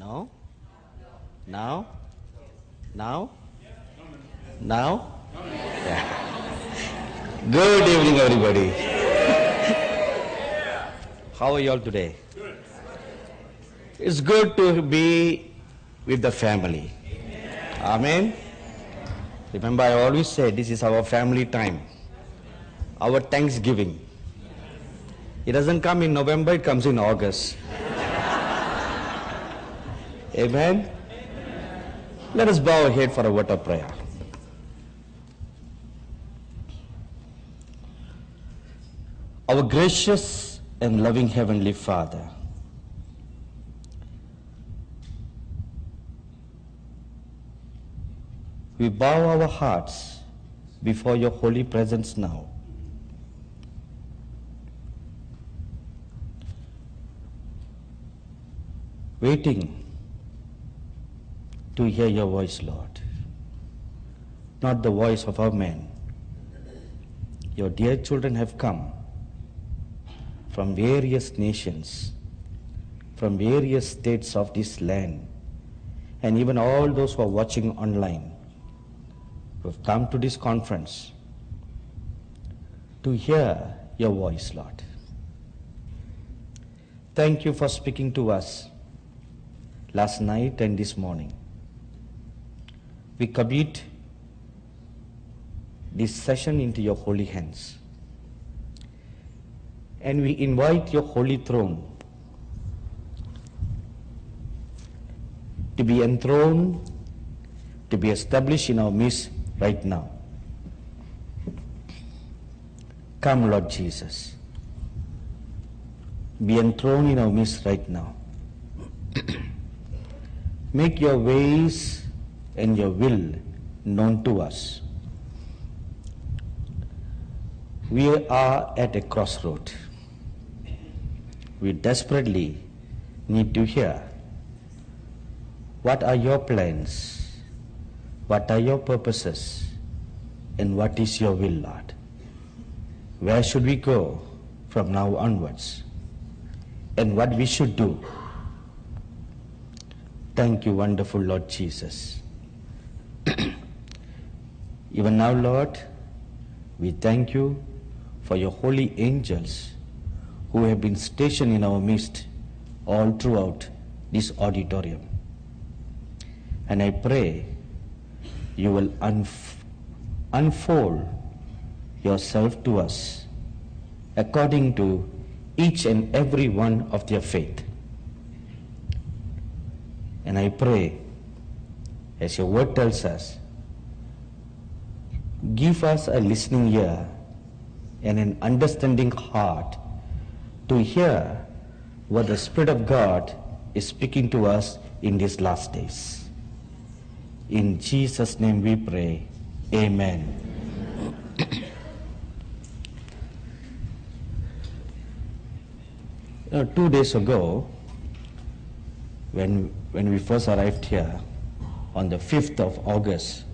No? Now? Now? Now? Yeah. Good evening, everybody. How are you all today? It's good to be with the family. Amen. Remember, I always say this is our family time, our Thanksgiving. It doesn't come in November, it comes in August. Amen. Let us bow our head for a word of prayer. Our gracious and loving Heavenly Father, we bow our hearts before your holy presence now. Waiting to hear your voice, Lord. Not the voice of our men. Your dear children have come from various nations, from various states of this land, and even all those who are watching online, who have come to this conference to hear your voice, Lord. Thank you for speaking to us last night and this morning. We commit this session into your holy hands, and we invite your holy throne to be enthroned, to be established in our midst right now. Come, Lord Jesus. Be enthroned in our midst right now. Make your ways and your will known to us. We are at a crossroad. We desperately need to hear what are your plans, what are your purposes, and what is your will, Lord. Where should we go from now onwards, and what we should do. Thank you, wonderful Lord Jesus. Even now, Lord, we thank you for your holy angels who have been stationed in our midst all throughout this auditorium. And I pray you will unfold yourself to us according to each and every one of their faith. And I pray, as your word tells us, give us a listening ear and an understanding heart to hear what the Spirit of God is speaking to us in these last days. In Jesus' name we pray. Amen. 2 days ago, when we first arrived here on the 5th of August,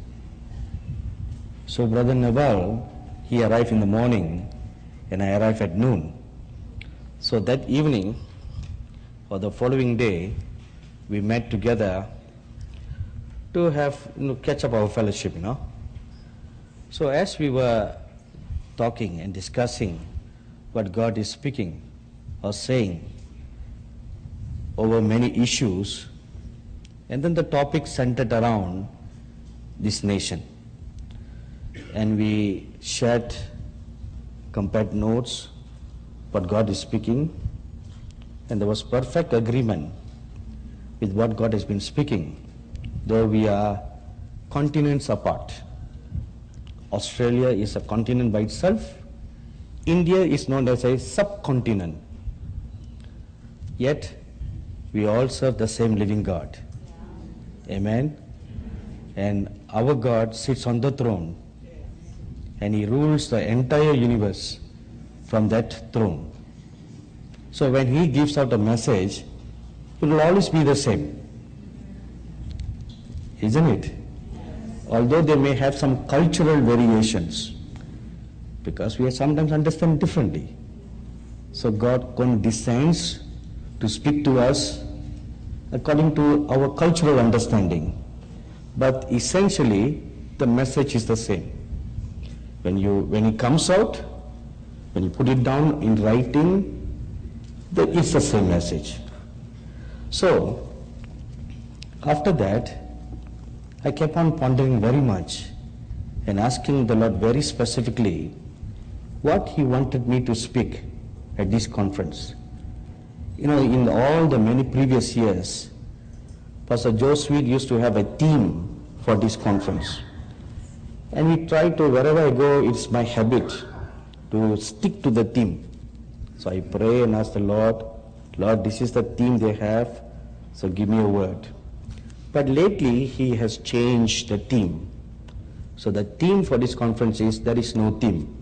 so Brother Naval, he arrived in the morning and I arrived at noon. So that evening or the following day, we met together to have, catch up our fellowship, So as we were talking and discussing what God is speaking or saying over many issues, and then the topic centered around this nation. And we shared, compared notes, what God is speaking, and there was perfect agreement with what God has been speaking, though we are continents apart. Australia is a continent by itself. India is known as a subcontinent. Yet, we all serve the same living God. Amen. And our God sits on the throne, and he rules the entire universe from that throne. So when he gives out a message, it will always be the same. Isn't it? Although they may have some cultural variations, because we sometimes understand differently. So God condescends to speak to us according to our cultural understanding. But essentially, the message is the same. When it comes out, when you put it down in writing, it's the same message. So, after that, I kept on pondering very much and asking the Lord very specifically what He wanted me to speak at this conference. You know, in all the many previous years, Pastor Joe Sweet used to have a theme for this conference. And we try to, wherever I go, it's my habit to stick to the theme. So I pray and ask the Lord, Lord, this is the theme they have, so give me a word. But lately, He has changed the theme. So the theme for this conference is, there is no theme.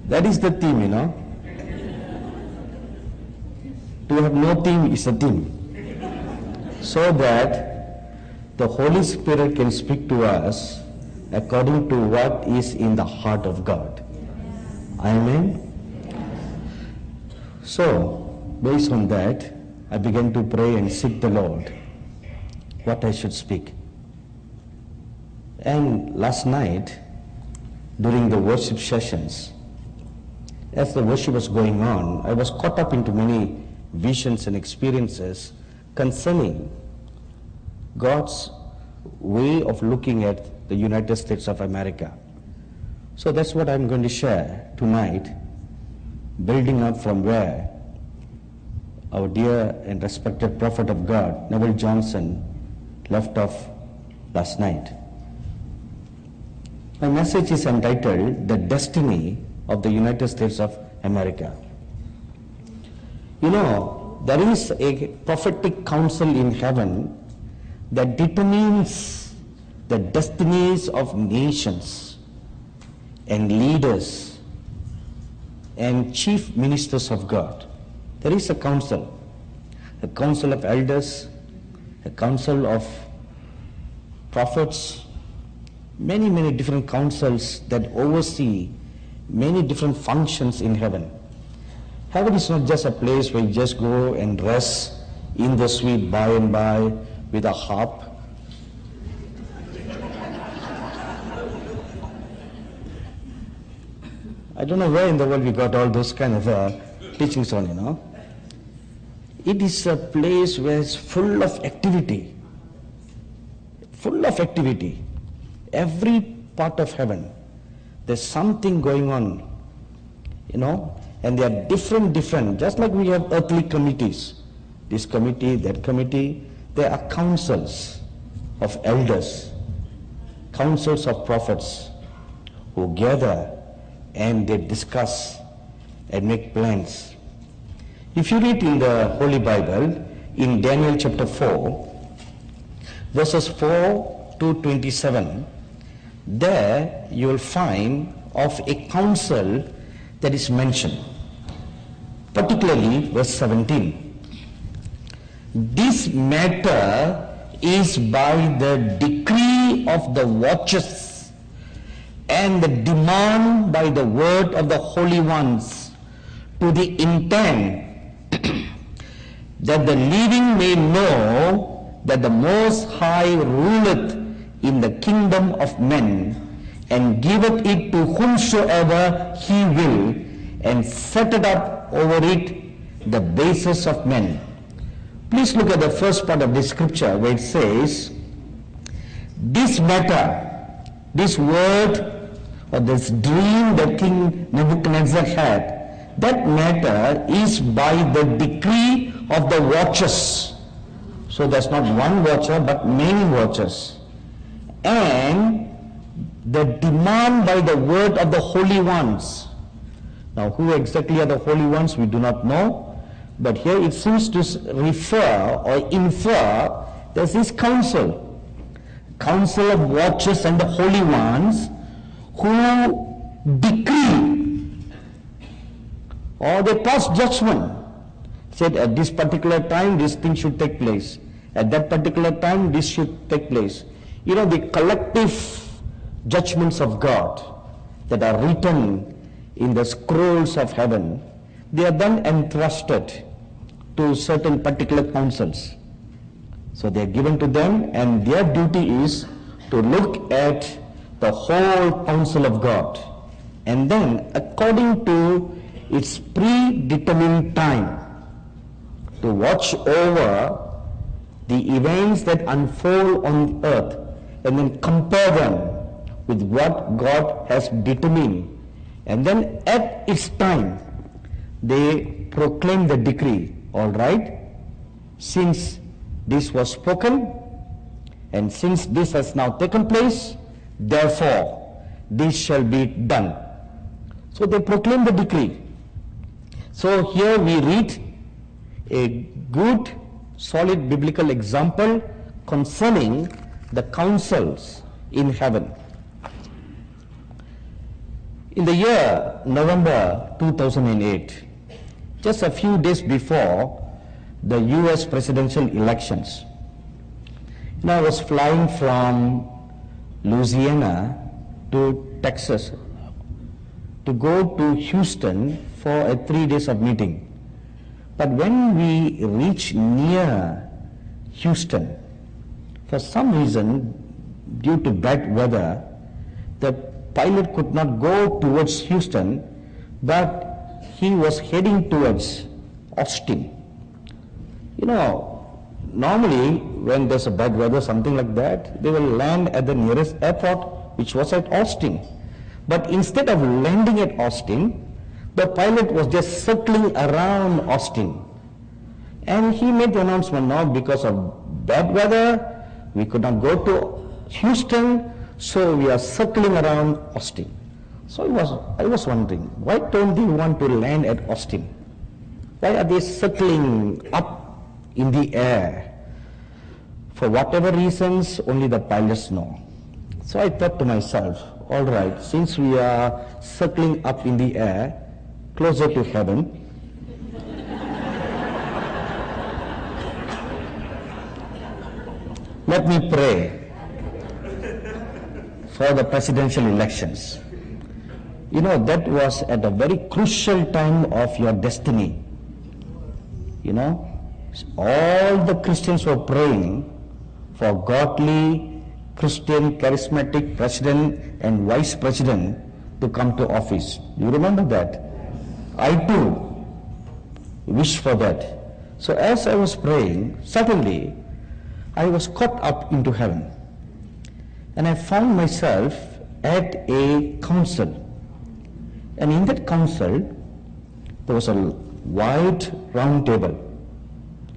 That is the theme, you know. To have no theme is a theme. So that the Holy Spirit can speak to us according to what is in the heart of God. Amen. So, based on that, I began to pray and seek the Lord what I should speak. And last night, during the worship sessions, as the worship was going on, I was caught up into many visions and experiences concerning God's way of looking at the United States of America. So that's what I'm going to share tonight, building up from where our dear and respected prophet of God, Neville Johnson, left off last night. My message is entitled, The Destiny of the United States of America. You know, there is a prophetic council in heaven that determines the destinies of nations and leaders and chief ministers of God. There is a council of elders, a council of prophets, many different councils that oversee many different functions in heaven. Heaven is not just a place where you just go and rest in the sweet by and by with a harp. I don't know where in the world we got all those kind of teachings on, you know. It is a place where it's full of activity. Full of activity. Every part of heaven, there's something going on, you know, and they are different, just like we have earthly committees, this committee, that committee. There are councils of elders, councils of prophets who gather and they discuss and make plans. If you read in the Holy Bible, in Daniel chapter 4, verses 4 to 27, there you will find of a council that is mentioned, particularly verse 17. This matter is by the decree of the watchers and the demand by the word of the holy ones, to the intent that the living may know that the Most High ruleth in the kingdom of men, and giveth it to whomsoever he will, and setteth up over it the basis of men. Please look at the first part of this scripture where it says, this matter, this word or this dream that King Nebuchadnezzar had, that matter is by the decree of the watchers. So there's not one watcher but many watchers. And the demand by the word of the holy ones. Now who exactly are the holy ones we do not know. But here it seems to refer or infer there's this council of watchers and the holy ones who decree or they pass judgment. Said at this particular time this thing should take place. At that particular time this should take place. You know, the collective judgments of God that are written in the scrolls of heaven, they are then entrusted to certain particular councils. So they are given to them, and their duty is to look at the whole counsel of God, and then according to its predetermined time to watch over the events that unfold on earth and then compare them with what God has determined. And then at its time, they proclaim the decree, all right, since this was spoken and since this has now taken place, therefore this shall be done. So they proclaim the decree. So here we read a good, solid biblical example concerning the councils in heaven. In the year November 2008, just a few days before the US presidential elections, I was flying from Louisiana to Texas to go to Houston for a 3 days of meeting. But when we reached near Houston, for some reason, due to bad weather, the pilot could not go towards Houston, but he was heading towards Austin. You know, normally when there's a bad weather, something like that, they will land at the nearest airport, which was at Austin. But instead of landing at Austin, the pilot was just circling around Austin. And he made the announcement, now because of bad weather, we could not go to Houston, so we are circling around Austin. So I was wondering, why don't they want to land at Austin? Why are they circling up in the air? For whatever reasons, only the pilots know. So I thought to myself, all right, since we are circling up in the air, closer to heaven, let me pray for the presidential elections. You know, that was at a very crucial time of your destiny. You know, all the Christians were praying for godly, Christian, charismatic president and vice president to come to office. You remember that? I too wish for that. So as I was praying, suddenly I was caught up into heaven. And I found myself at a council. And in that council, there was a wide round table.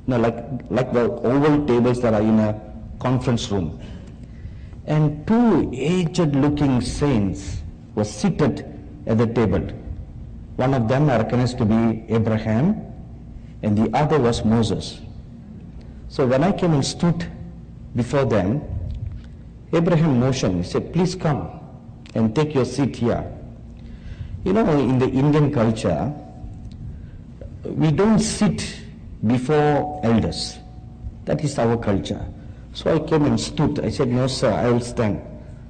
You know, like the oval tables that are in a conference room. And two aged-looking saints were seated at the table. One of them I recognized to be Abraham, and the other was Moses. So when I came and stood before them, Abraham motioned. He said, please come and take your seat here. You know, in the Indian culture, we don't sit before elders. That is our culture. So I came and stood. I said, no sir, I will stand.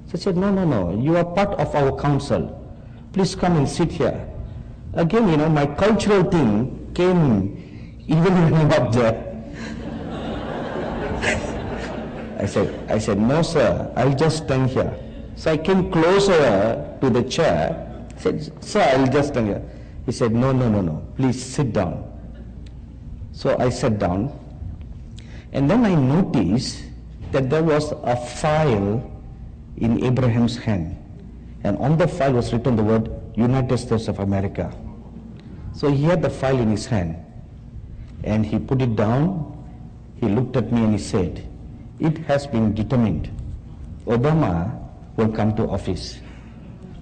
So I said, no, you are part of our council. Please come and sit here. Again, you know, my cultural thing came even when I'm up there. I said, no sir, I'll just stand here. So I came closer to the chair. I said, sir, I'll just stand here. He said, no, please sit down. So I sat down, and then I noticed that there was a file in Abraham's hand, and on the file was written the word United States of America. So he had the file in his hand, and he put it down. He looked at me and he said, it has been determined Obama will come to office.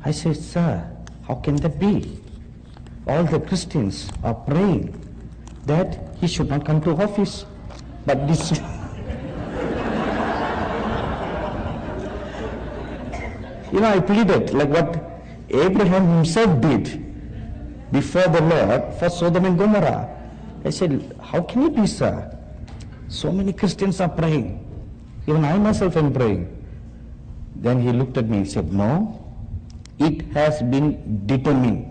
I said, sir, how can that be? All the Christians are praying that he should not come to office. But this you know, I pleaded like what Abraham himself did before the Lord for Sodom and Gomorrah. I said, how can it be, sir? So many Christians are praying. Even I myself am praying. Then he looked at me and said, no, it has been determined.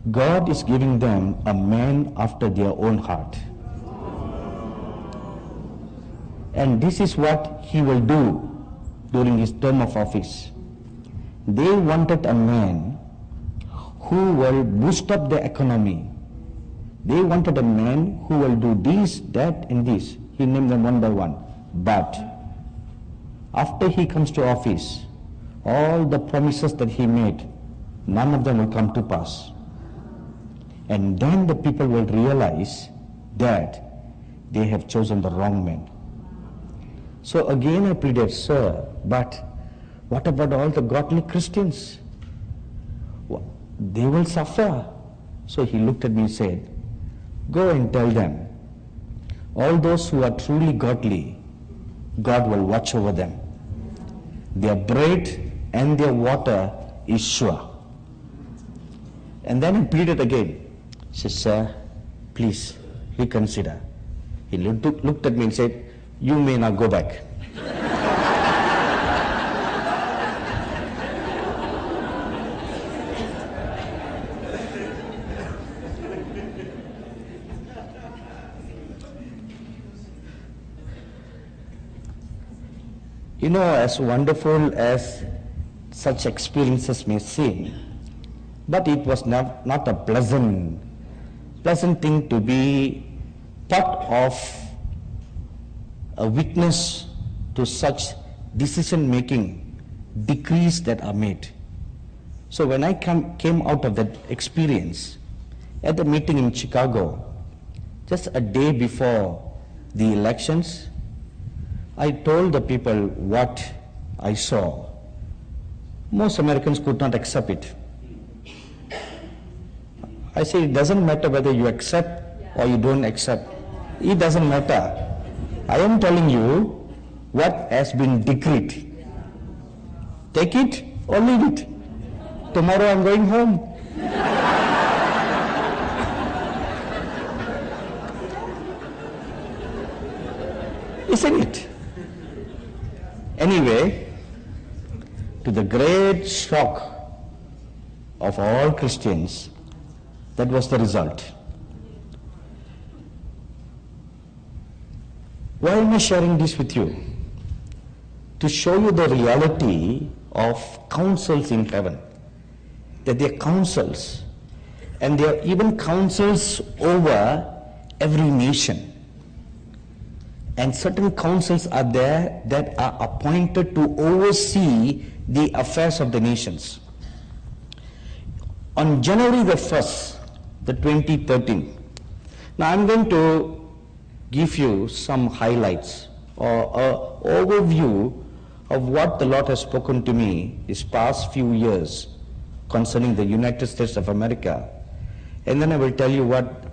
God is giving them a man after their own heart. And this is what he will do during his term of office. They wanted a man who will boost up the economy. They wanted a man who will do this, that, and this. He named them one by one. But after he comes to office, all the promises that he made, none of them will come to pass. And then the people will realize that they have chosen the wrong man. So again I pleaded, sir, but what about all the godly Christians? They will suffer. So he looked at me and said, go and tell them, all those who are truly godly, God will watch over them. Their bread and their water is sure. And then I pleaded again. He said, sir, please reconsider. He looked at me and said, you may not go back. You know, as wonderful as such experiences may seem, but it was not a pleasant thing to be part of a witness to such decision-making decrees that are made. So when I came out of that experience at the meeting in Chicago, just a day before the elections, I told the people what I saw. Most Americans could not accept it. I say it doesn't matter whether you accept or you don't accept. It doesn't matter. I am telling you what has been decreed. Take it or leave it. Tomorrow I'm going home. Isn't it? Anyway, to the great shock of all Christians, that was the result. Why am I sharing this with you? To show you the reality of councils in heaven. That they are councils, and they are even councils over every nation. And certain councils are there that are appointed to oversee the affairs of the nations. On January the 1st, the 2013, now I'm going to give you some highlights or an overview of what the Lord has spoken to me these past few years concerning the United States of America. And then I will tell you what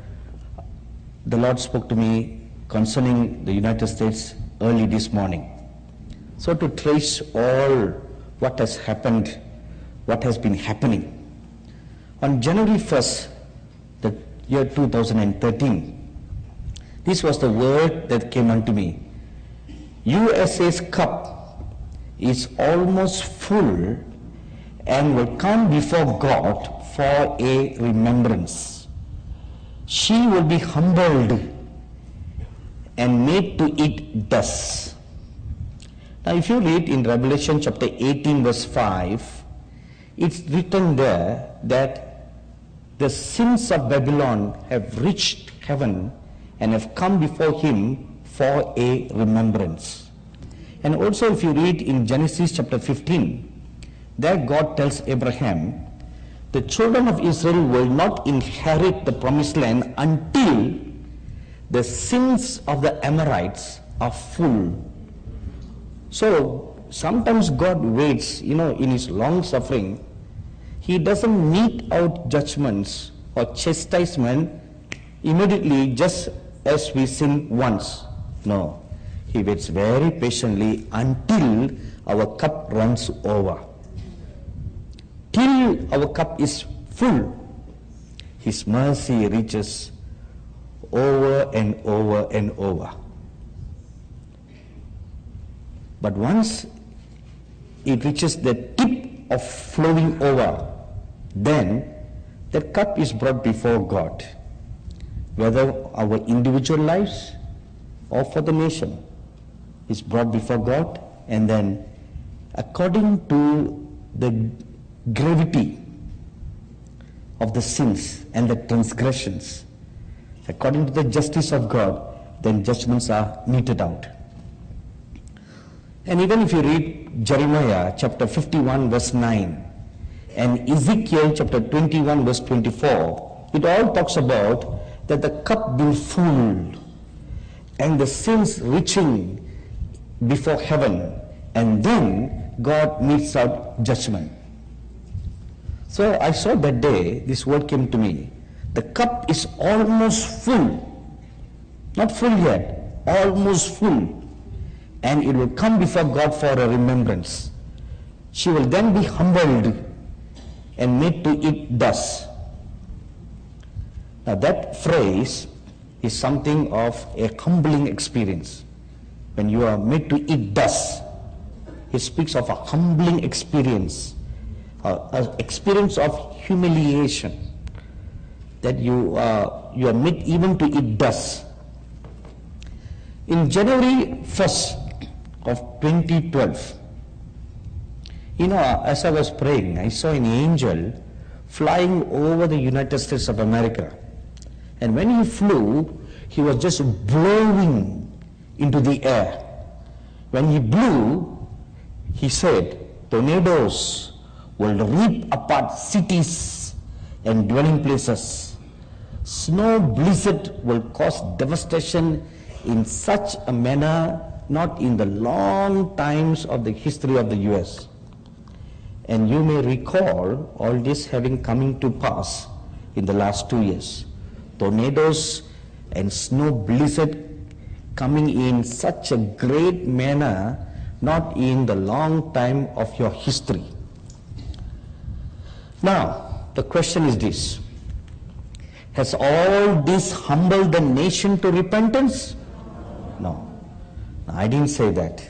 the Lord spoke to me concerning the United States early this morning. So to trace all what has happened, what has been happening. On January 1st, the year 2013, this was the word that came unto me. USA's cup is almost full and will come before God for a remembrance. She will be humbled and made to eat dust. Now if you read in Revelation chapter 18 verse 5, it's written there that the sins of Babylon have reached heaven and have come before him for a remembrance. And also if you read in Genesis chapter 15, there God tells Abraham, the children of Israel will not inherit the promised land until the sins of the Amorites are full. So sometimes God waits, in his long suffering. He doesn't mete out judgments or chastisement immediately just as we sin once. No, he waits very patiently until our cup runs over. Till our cup is full, his mercy reaches over and over and over. But once it reaches the tip of flowing over, then the cup is brought before God, whether our individual lives or for the nation is brought before God, and then according to the gravity of the sins and the transgressions, according to the justice of God, then judgments are meted out. And even if you read Jeremiah chapter 51 verse 9 and Ezekiel chapter 21 verse 24, it all talks about that the cup being full and the sins reaching before heaven, and then God metes out judgment. So I saw that day, this word came to me, the cup is almost full, not full yet, almost full, and it will come before God for a remembrance. She will then be humbled and made to eat dust. Now that phrase is something of a humbling experience. When you are made to eat dust, it speaks of a humbling experience, an experience of humiliation, that you are made even to eat dust. In January 1st of 2012, as I was praying, I saw an angel flying over the United States of America. And when he flew, he was just blowing into the air. When he blew, he said, tornadoes will rip apart cities and dwelling places. Snow blizzard will cause devastation in such a manner not in the long times of the history of the US. And you may recall all this having coming to pass in the last 2 years. Tornadoes and snow blizzard coming in such a great manner, not in the long time of your history. Now, the question is this: has all this humbled the nation to repentance? No. I didn't say that.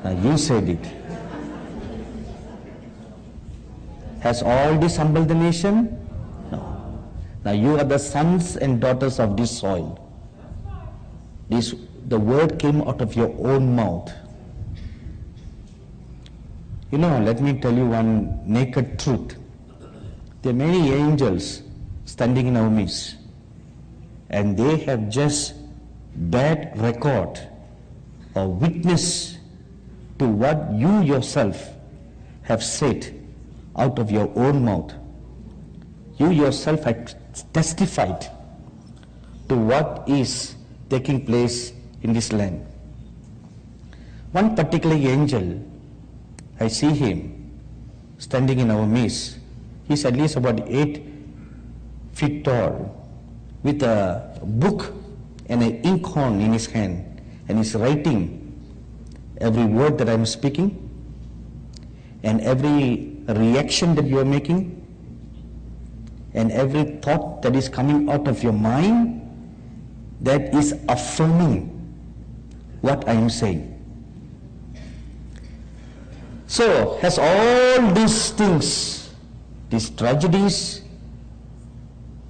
Now you said it. Has all this humbled the nation? No. Now you are the sons and daughters of this soil. The word came out of your own mouth. Let me tell you one naked truth. There are many angels standing in our midst, and they have just bad record or witness to what you yourself have said out of your own mouth. You yourself have testified to what is taking place in this land. One particular angel, I see him standing in our midst. He's at least about 8 feet tall, with a book and an inkhorn in his hand, and he's writing every word that I'm speaking and every reaction that you are making and every thought that is coming out of your mind that is affirming what I am saying. So, has all these things, these tragedies,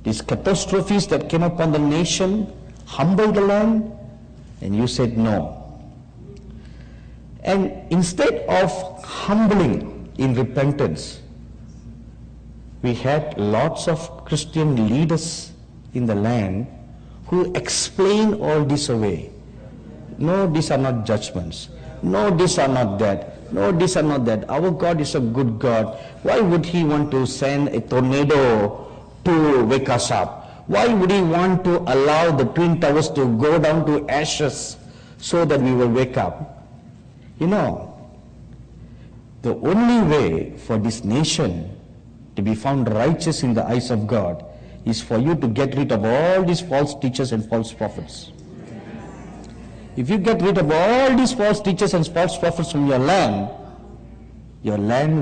these catastrophes that came upon the nation, humbled the land? And you said no. And instead of humbling in repentance, we had lots of Christian leaders in the land who explain all this away. No, these are not judgments. No, these are not that. No, these are not that. Our God is a good God. Why would He want to send a tornado to wake us up? Why would He want to allow the Twin Towers to go down to ashes so that we will wake up? The only way for this nation to be found righteous in the eyes of God is for you to get rid of all these false teachers and false prophets. If you get rid of all these false teachers and false prophets from your land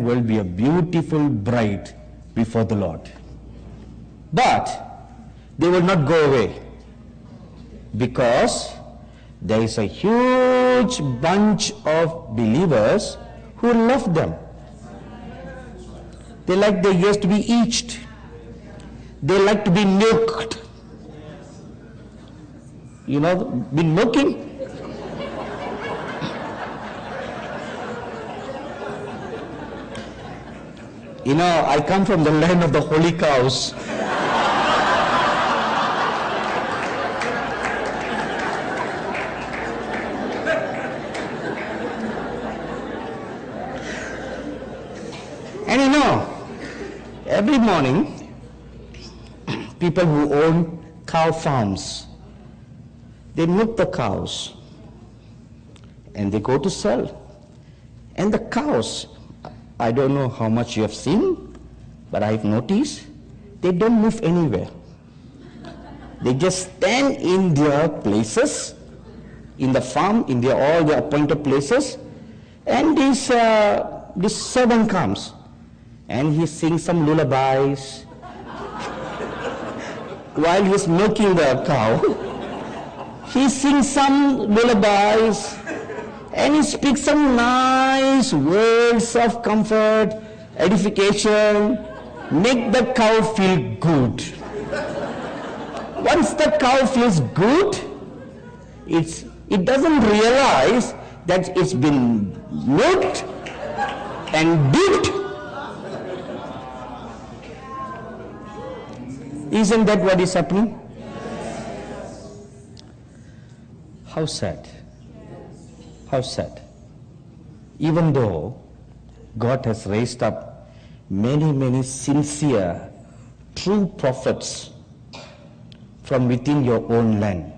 will be a beautiful bride before the Lord. But they will not go away, because there is a huge bunch of believers who love them. They like their ears to be itched. They like to be milked. You know, been milking? You know, I come from the land of the holy cows. And you know, every morning, people who own cow farms, they milk the cows and they go to sell. And the cows, I don't know how much you have seen, but I've noticed they don't move anywhere. They just stand in their places, in the farm, in all their appointed places, and this servant comes and he sings some lullabies while he's milking the cow. He sings some lullabies and he speaks some nice words of comfort, edification, make the cow feel good. Once the cow feels good, it doesn't realize that it's been milked and dipped. Isn't that what is happening? How sad. How sad. Even though God has raised up many sincere, true prophets from within your own land.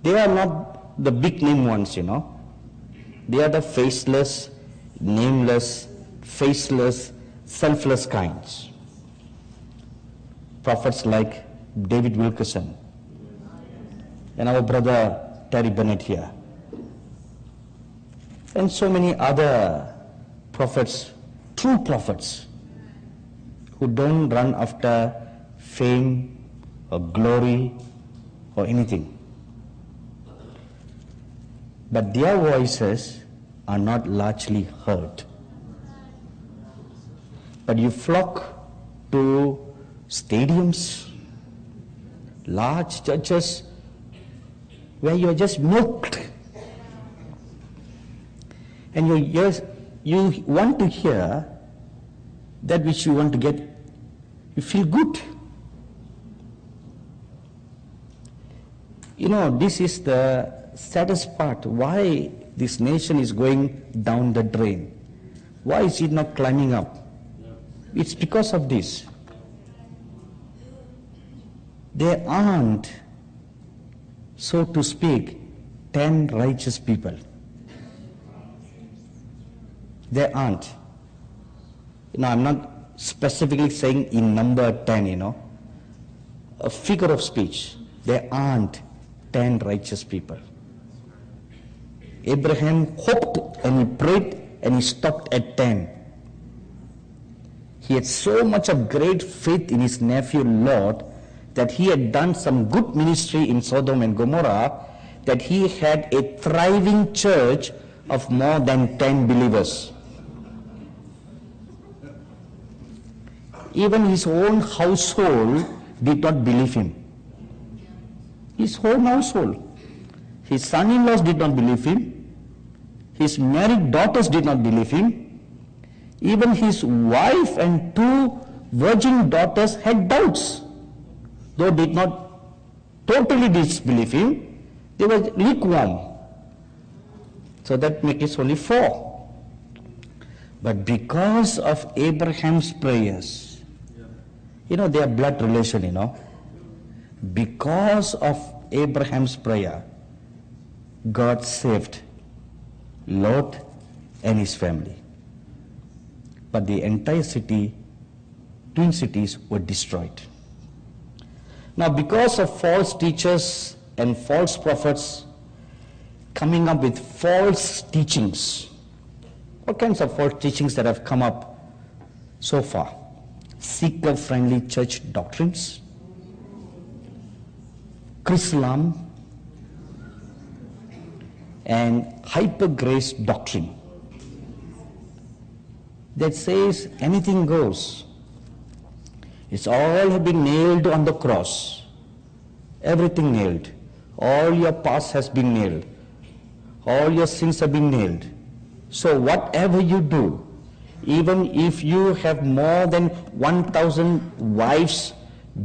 They are not the big name ones, you know. They are the faceless, nameless, faceless, selfless kinds. Prophets like David Wilkerson and our brother Terry Bennett here, and so many other prophets, true prophets, who don't run after fame or glory or anything. But their voices are not largely heard. But you flock to stadiums, large churches, where you are just milked. And you want to hear that which you want to get. You feel good. You know, this is the saddest part. Why this nation is going down the drain? Why is it not climbing up? It's because of this. There aren't, so to speak, 10 righteous people. There aren't. You know, I'm not specifically saying in number 10, you know. A figure of speech. There aren't 10 righteous people. Abraham hoped and he prayed and he stopped at 10. He had so much of great faith in his nephew Lot that he had done some good ministry in Sodom and Gomorrah, that he had a thriving church of more than 10 believers. Even his own household did not believe him. His whole household. His son-in-laws did not believe him. His married daughters did not believe him. Even his wife and 2 virgin daughters had doubts. Though did not totally disbelieve him, they were lukewarm. So that makes it only 4. But because of Abraham's prayers, you know, they are blood relation, you know. Because of Abraham's prayer, God saved Lot and his family. But the entire city, twin cities, were destroyed. Now, because of false teachers and false prophets coming up with false teachings, what kinds of false teachings that have come up so far? Seeker-friendly church doctrines, Chrislam, and hyper grace doctrine that says anything goes. It's all have been nailed on the cross. Everything nailed. All your past has been nailed. All your sins have been nailed. So whatever you do, even if you have more than 1,000 wives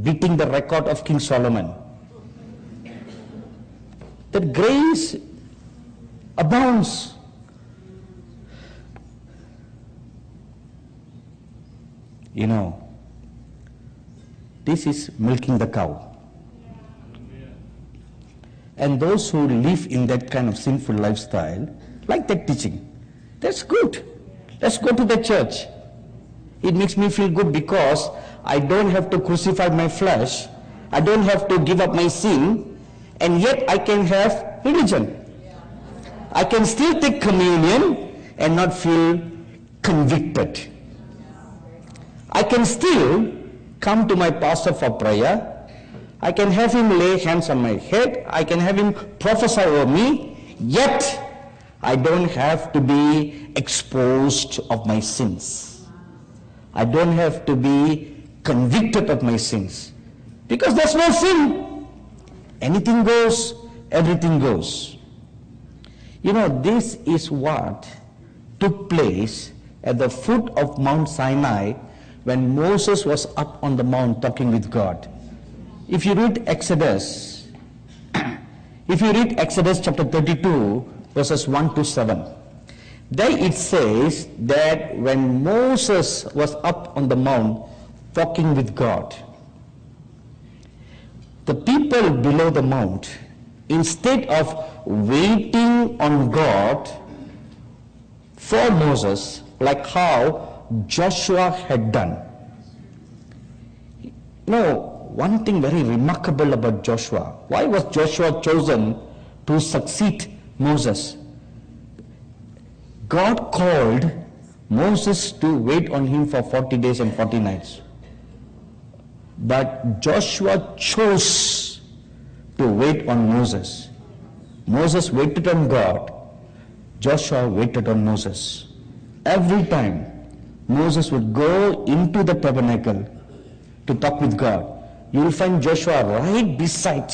beating the record of King Solomon, that grace abounds. You know, this is milking the cow. And those who live in that kind of sinful lifestyle, like that teaching, that's good. Let's go to the church. It makes me feel good because I don't have to crucify my flesh, I don't have to give up my sin, and yet I can have religion. I can still take communion and not feel convicted. I can still come to my pastor for prayer. I can have him lay hands on my head. I can have him prophesy over me. Yet, I don't have to be exposed of my sins. I don't have to be convicted of my sins. Because there's no sin. Anything goes, everything goes. You know, this is what took place at the foot of Mount Sinai when Moses was up on the mount talking with God. If you read Exodus, chapter 32, verses 1 to 7, there it says that when Moses was up on the mount talking with God, the people below the mount, instead of waiting on God for Moses, like how Joshua had done. You know, one thing very remarkable about Joshua. Why was Joshua chosen to succeed Moses? God called Moses to wait on him for 40 days and 40 nights. But Joshua chose to wait on Moses. Moses waited on God. Joshua waited on Moses. Every time Moses would go into the tabernacle to talk with God, you will find Joshua right beside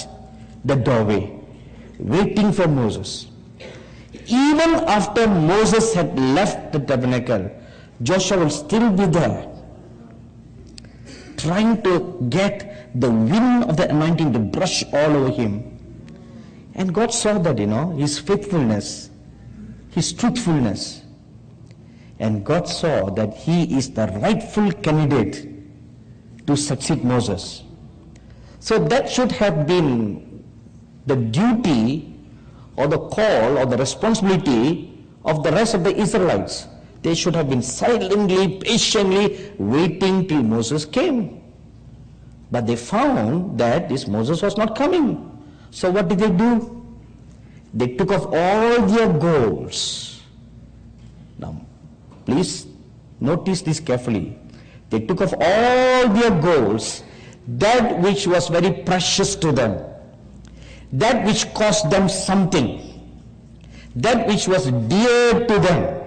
the doorway, waiting for Moses. Even after Moses had left the tabernacle, Joshua will still be there, trying to get the wind of the anointing to brush all over him. And God saw that, his faithfulness, his truthfulness. And God saw that he is the rightful candidate to succeed Moses. So that should have been the duty or the call or the responsibility of the rest of the Israelites. They should have been silently, patiently waiting till Moses came. But they found that this Moses was not coming. So what did they do? They took off all their goals. Now, please notice this carefully. They took off all their goals, that which was very precious to them, that which cost them something, that which was dear to them.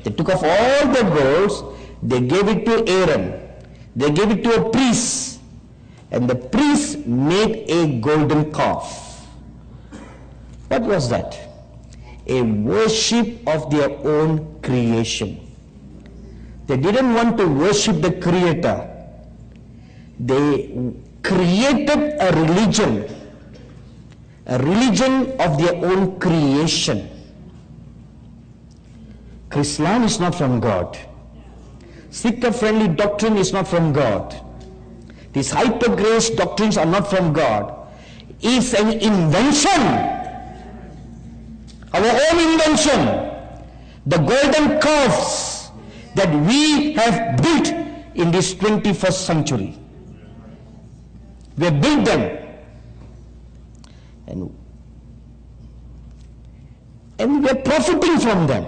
They took off all their goals, they gave it to Aaron, they gave it to a priest, and the priest made a golden calf. What was that? A worship of their own creation. They didn't want to worship the Creator. They created a religion of their own creation. Islam is not from God. Seeker-friendly doctrine is not from God. These hyper-grace doctrines are not from God. It's an invention, our own invention. The golden calves that we have built in this 21st century. We have built them. And we are profiting from them.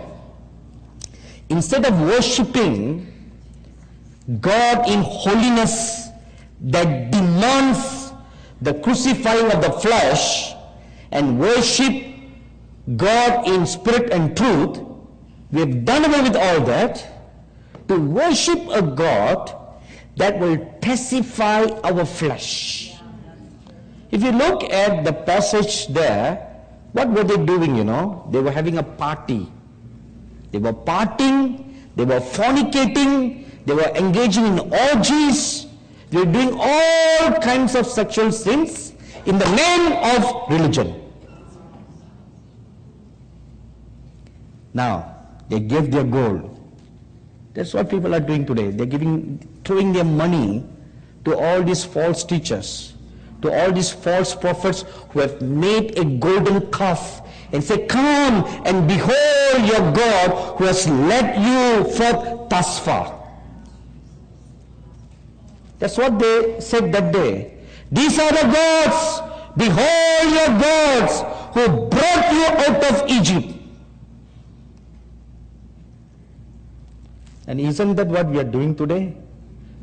Instead of worshipping God in holiness that demands the crucifying of the flesh, and worship God in spirit and truth, we have done away with all that to worship a God that will pacify our flesh. If you look at the passage there, what were they doing, They were having a party. They were partying, they were fornicating, they were engaging in orgies, they were doing all kinds of sexual sins in the name of religion. Now, they gave their gold. That's what people are doing today. They're throwing their money to all these false teachers, to all these false prophets who have made a golden calf and say, come and behold your God who has led you forth thus far. That's what they said that day. These are the gods. Behold your gods who brought you out of Egypt. And isn't that what we are doing today?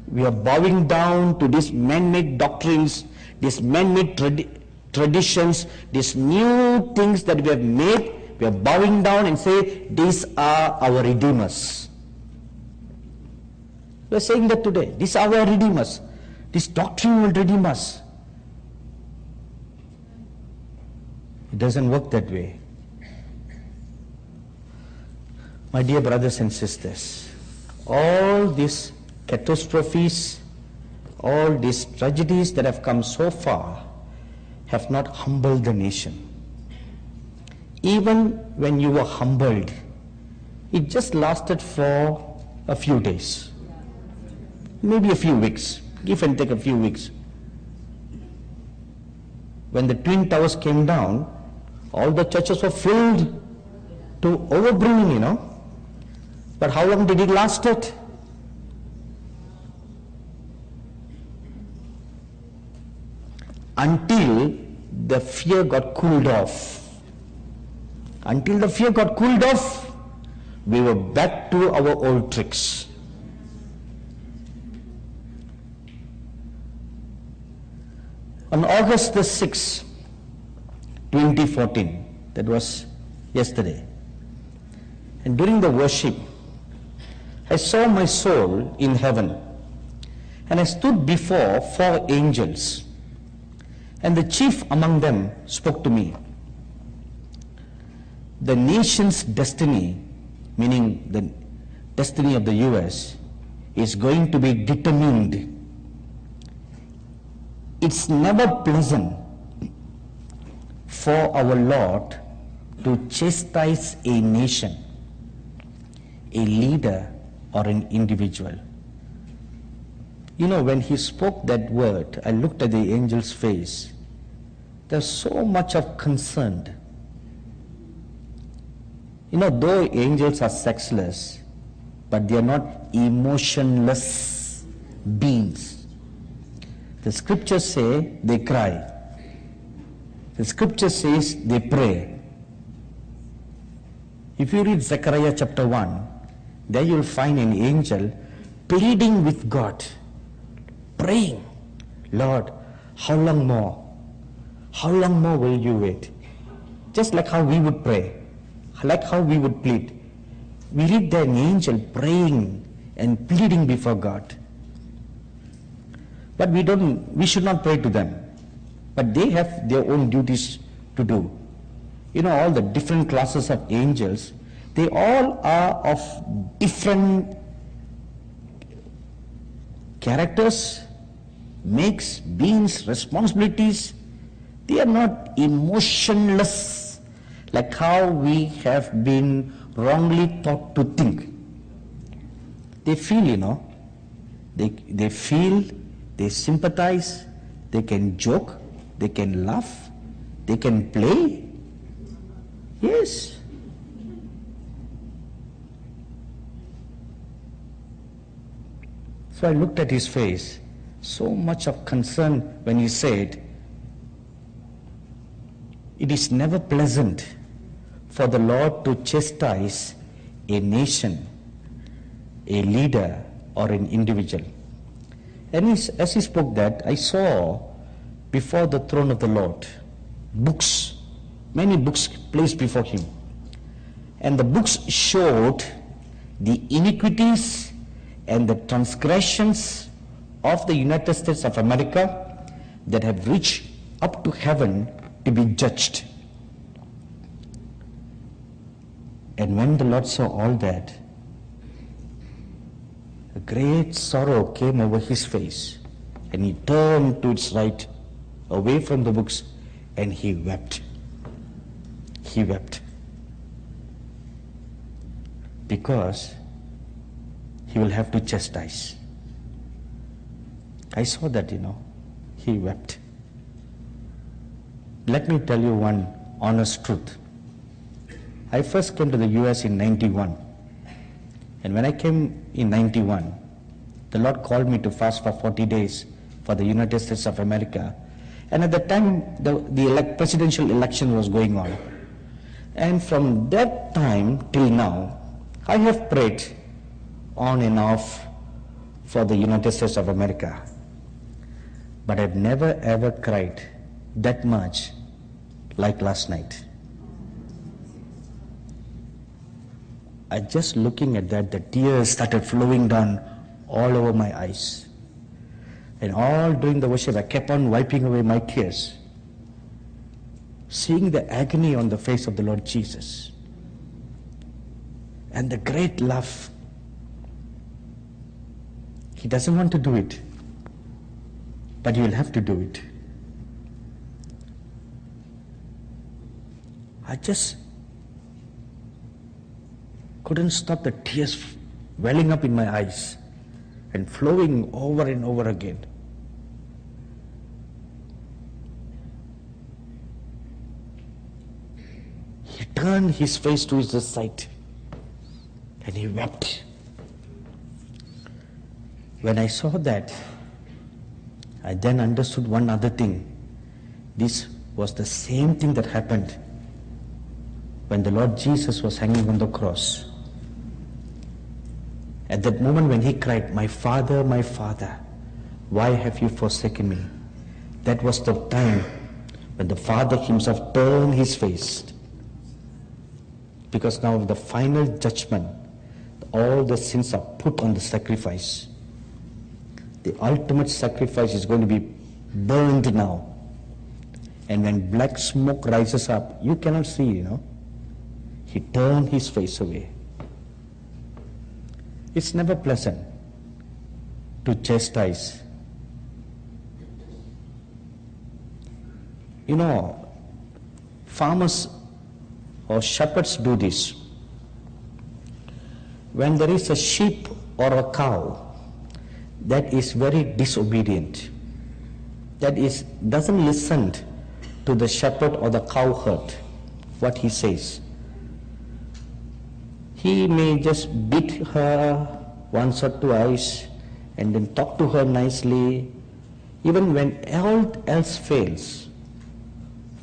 We are bowing down to these man-made doctrines, these man-made traditions, these new things that we have made. We are bowing down and say, these are our redeemers. We are saying that today. These are our redeemers. This doctrine will redeem us. It doesn't work that way. My dear brothers and sisters, all these catastrophes, all these tragedies that have come so far have not humbled the nation. Even when you were humbled, it just lasted for a few days, maybe a few weeks, give and take a few weeks. When the Twin Towers came down, all the churches were filled to overbrimming, But how long did it last? Until the fear got cooled off. Until the fear got cooled off, we were back to our old tricks. On August the 6th, 2014, that was yesterday, and during the worship, I saw my soul in heaven, and I stood before 4 angels, and the chief among them spoke to me. The nation's destiny, meaning the destiny of the US, is going to be determined. It's never pleasant for our Lord to chastise a nation, a leader, or an individual. When he spoke that word, I looked at the angel's face. There's so much of concern. Though angels are sexless, but they are not emotionless beings. The scriptures say they cry. The scripture says they pray. If you read Zechariah chapter 1, there you'll find an angel pleading with God, praying, Lord, how long more? How long more will you wait? Just like how we would pray, like how we would plead. We read there an angel praying and pleading before God. But we should not pray to them. But they have their own duties to do. All the different classes of angels, they all are of different characters, makes, beings, responsibilities. They are not emotionless like how we have been wrongly taught to think. They feel, they feel, they sympathize, they can joke, they can laugh, they can play. Yes. So I looked at his face, so much of concern when he said, it is never pleasant for the Lord to chastise a nation, a leader, or an individual. And as he spoke that, I saw before the throne of the Lord books many books placed before him. And the books showed the iniquities and the transgressions of the United States of America that have reached up to heaven to be judged. And when the Lord saw all that, a great sorrow came over his face, and he turned to his right, away from the books, and he wept. He wept. Because he will have to chastise. I saw that, he wept. Let me tell you one honest truth. I first came to the US in 91. And when I came in 91, the Lord called me to fast for 40 days for the United States of America. And at the time, the presidential election was going on. And from that time till now, I have prayed on and off for the United States of America. But I've never ever cried that much like last night. I just looking at that, the tears started flowing down all over my eyes. And all during the worship, I kept on wiping away my tears, seeing the agony on the face of the Lord Jesus and the great love. He doesn't want to do it, but you will have to do it. I just couldn't stop the tears welling up in my eyes and flowing over and over again. He turned his face to his side and he wept. When I saw that, I then understood one other thing. This was the same thing that happened when the Lord Jesus was hanging on the cross. At that moment when he cried, my Father, why have you forsaken me? That was the time when the Father himself turned his face. Because now the final judgment, all the sins are put on the sacrifice. The ultimate sacrifice is going to be burned now. And when black smoke rises up, you cannot see, He turned his face away. It's never pleasant to chastise. Farmers or shepherds do this. When there is a sheep or a cow that is very disobedient, that doesn't listen to the shepherd or the cowherd, what he says, he may just beat her once or twice and then talk to her nicely. Even when all else fails,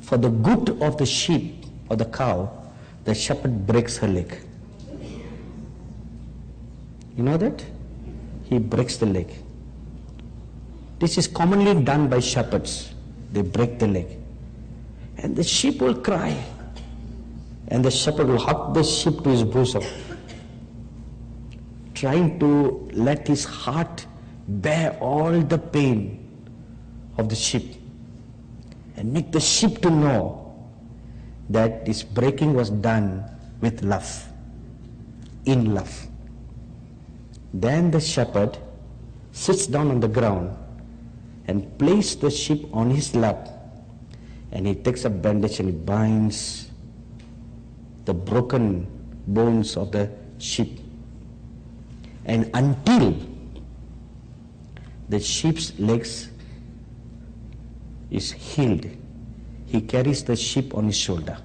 for the good of the sheep or the cow, the shepherd breaks her leg. You know that? He breaks the leg. This is commonly done by shepherds. They break the leg. And the sheep will cry. And the shepherd will hug the sheep to his bosom, trying to let his heart bear all the pain of the sheep and make the sheep to know that this breaking was done with love, in love. Then the shepherd sits down on the ground and places the sheep on his lap, and he takes a bandage and he binds the broken bones of the sheep. And until the sheep's legs is healed, he carries the sheep on his shoulder.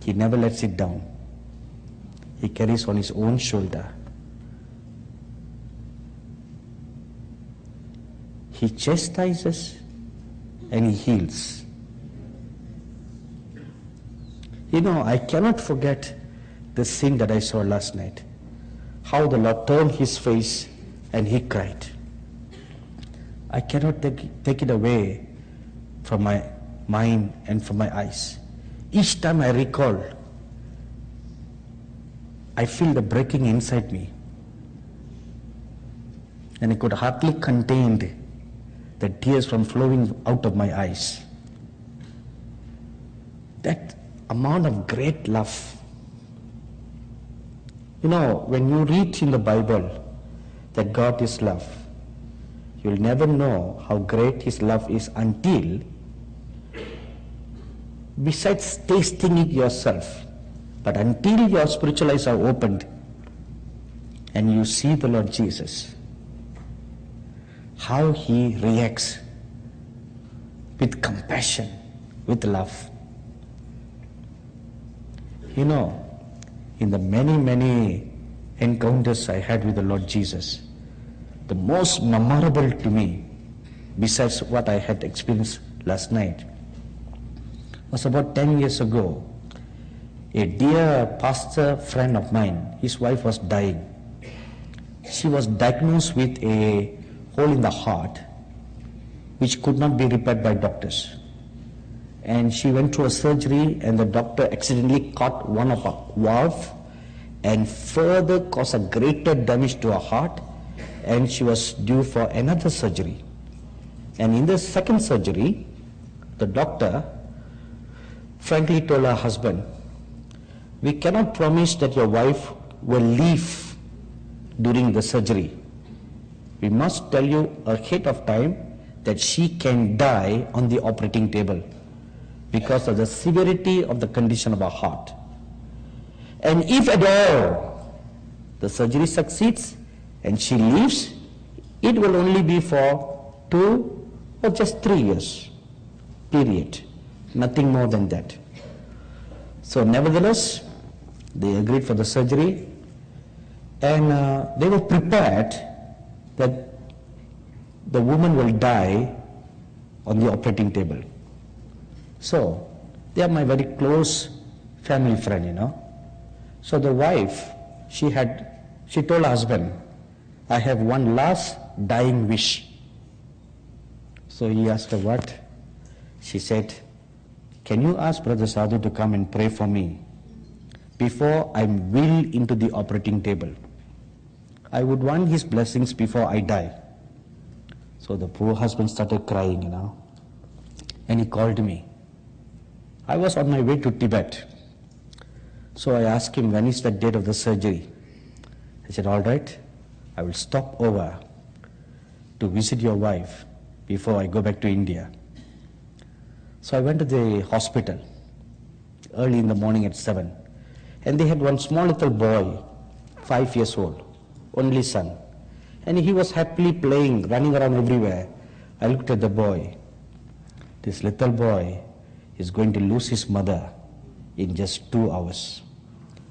He never lets it down. He carries on his own shoulder. He chastises and he heals. I cannot forget the scene that I saw last night. How the Lord turned his face and he cried. I cannot take it away from my mind and from my eyes. each time I recall, I feel the breaking inside me. And I could hardly contain the tears from flowing out of my eyes. That amount of great love. You know, when you read in the Bible that God is love, you'll never know how great His love is until, besides tasting it yourself, but until your spiritual eyes are opened and you see the Lord Jesus, how He reacts with compassion, with love. You know, in the many encounters I had with the Lord Jesus, the most memorable to me, besides what I had experienced last night, was about 10 years ago. A dear pastor friend of mine, his wife was dying. She was diagnosed with a hole in the heart which could not be repaired by doctors. And she went through a surgery, and the doctor accidentally caught one of her valve and further caused a greater damage to her heart, and she was due for another surgery. And in the second surgery, the doctor frankly told her husband, "We cannot promise that your wife will live during the surgery. We must tell you ahead of time that she can die on the operating table because of the severity of the condition of her heart. And if at all the surgery succeeds and she lives, it will only be for 2 or just 3 years, period. Nothing more than that." So nevertheless, they agreed for the surgery, and they were prepared that the woman will die on the operating table. So they are my very close family friend, you know. So the wife, she told her husband, "I have one last dying wish." So he asked her, "What?" She said, "Can you ask Brother Sadhu to come and pray for me before I'm wheeled into the operating table? I would want his blessings before I die." So the poor husband started crying, you know, and he called me. I was on my way to Tibet. So I asked him, "When is the date of the surgery?" He said, "All right, I will stop over to visit your wife before I go back to India." So I went to the hospital early in the morning at 7. And they had one small little boy, 5 years old, only son. And he was happily playing, running around everywhere. I looked at the boy. This little boy is going to lose his mother in just 2 hours.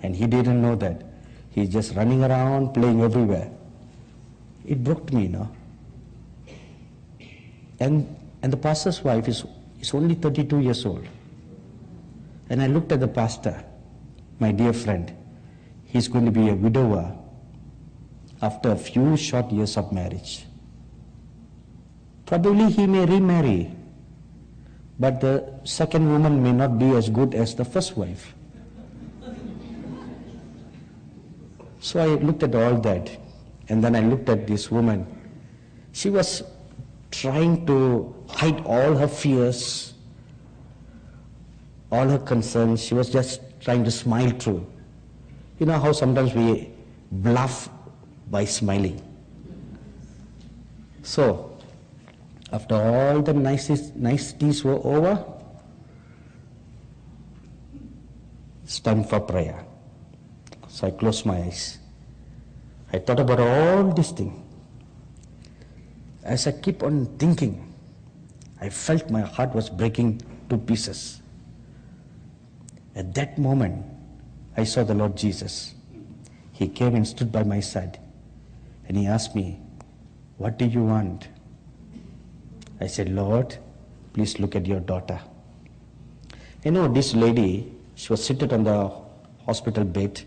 And he didn't know that. He's just running around, playing everywhere. It broke me, you know. And the pastor's wife is only 32 years old. And I looked at the pastor, my dear friend. He's going to be a widower after a few short years of marriage. Probably he may remarry, but the second woman may not be as good as the first wife. So I looked at all that, and then I looked at this woman. She was trying to hide all her fears, all her concerns. She was just trying to smile through. You know how sometimes we bluff by smiling. So, after all the niceties were over, it's time for prayer. So I closed my eyes. I thought about all these things. As I keep on thinking, I felt my heart was breaking to pieces. At that moment, I saw the Lord Jesus. He came and stood by my side, and he asked me, "What do you want?" I said, "Lord, please look at your daughter." You know, this lady, she was seated on the hospital bed,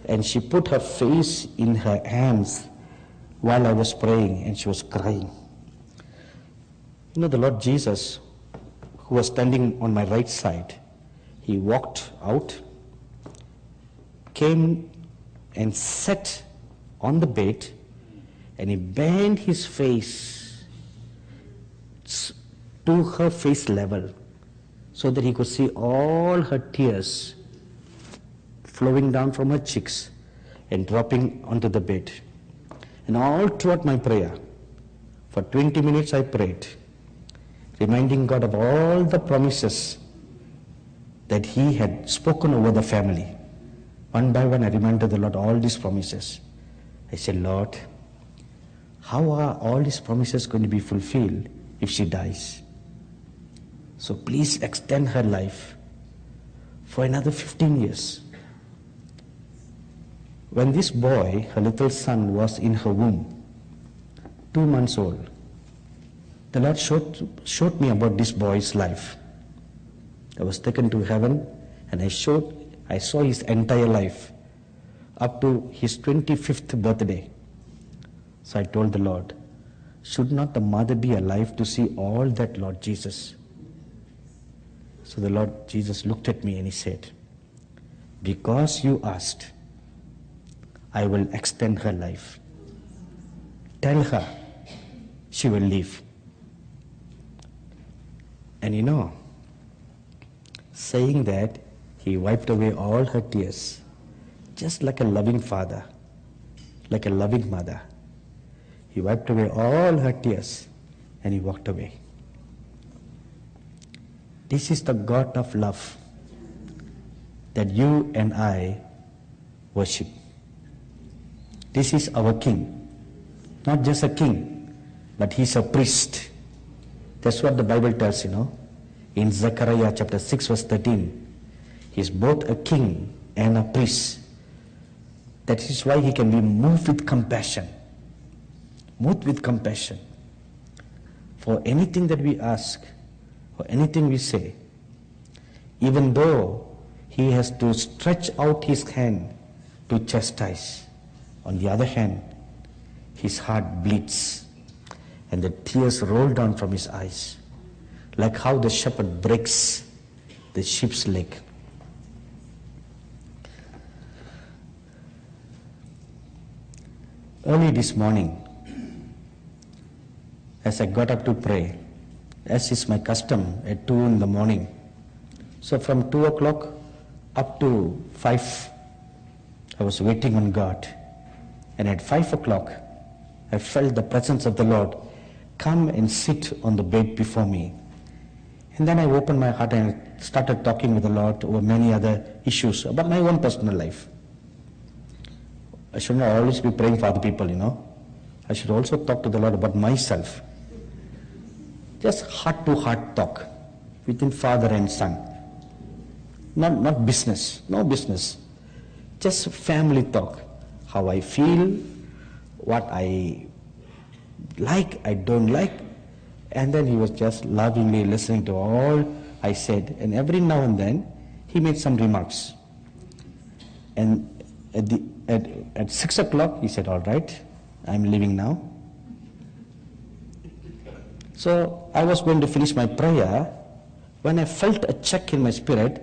and she put her face in her hands while I was praying, and she was crying. You know, the Lord Jesus, who was standing on my right side, he walked out, came and sat on the bed, and he bent his face to her face level so that he could see all her tears flowing down from her cheeks and dropping onto the bed. And all throughout my prayer, for 20 minutes I prayed, reminding God of all the promises that He had spoken over the family. One by one I reminded the Lord all these promises. I said, Lord, how are all these promises going to be fulfilled if she dies? So please extend her life for another 15 years. When this boy, her little son, was in her womb, 2 months old, the Lord showed me about this boy's life. I was taken to heaven and I saw his entire life up to his 25th birthday. So I told the Lord, should not the mother be alive to see all that, Lord Jesus? So the Lord Jesus looked at me and He said, because you asked, I will extend her life. Tell her she will live. And you know, saying that, He wiped away all her tears, just like a loving father, like a loving mother. He wiped away all her tears and He walked away. This is the God of love that you and I worship. This is our King. Not just a king, but He's a priest. That's what the Bible tells, In Zechariah chapter 6 verse 13, He's both a king and a priest. That is why He can be moved with compassion. Moved with compassion. For anything that we ask, or anything we say, even though He has to stretch out His hand to chastise, on the other hand, His heart bleeds and the tears roll down from His eyes, like how the shepherd breaks the sheep's leg. Early this morning, as I got up to pray, as is my custom at 2 in the morning, so from 2 o'clock up to 5, I was waiting on God. And at 5 o'clock, I felt the presence of the Lord come and sit on the bed before me. And then I opened my heart and started talking with the Lord over many other issues about my own personal life. I should not always be praying for other people, I should also talk to the Lord about myself. Just heart-to-heart talk between father and son. Not business, no business. Just family talk. How I feel, what I like, I don't like. And then He was just lovingly listening to all I said. And every now and then, He made some remarks. And at 6 o'clock, He said, all right, I'm leaving now. So I was going to finish my prayer when I felt a check in my spirit,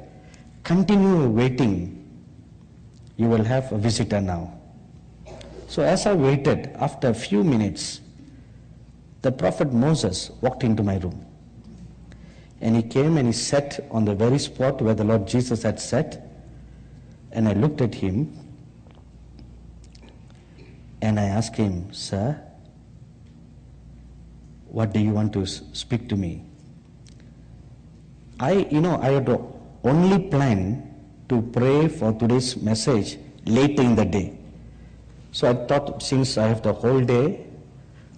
continue waiting. You will have a visitor now. So as I waited, after a few minutes, the prophet Moses walked into my room. And he came and he sat on the very spot where the Lord Jesus had sat. And I looked at him and I asked him, Sir, what do you want to speak to me? I had only planned to pray for today's message later in the day. So I thought, since I have the whole day,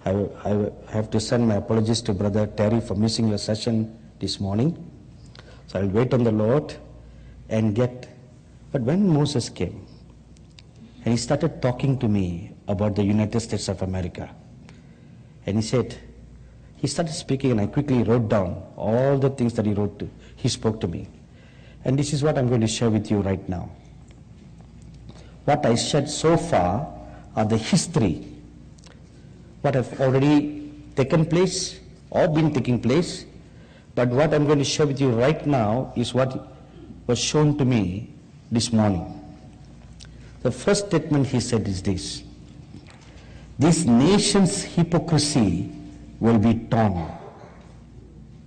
I have to send my apologies to Brother Terry for missing your session this morning. So I'll wait on the Lord and get. But when Moses came, and he started talking to me about the United States of America, and he started speaking, and I quickly wrote down all the things that he spoke to me. And this is what I'm going to share with you right now. What I shared so far are the history, what have already taken place or been taking place. But what I'm going to share with you right now is what was shown to me this morning. The first statement he said is this: this nation's hypocrisy will be torn.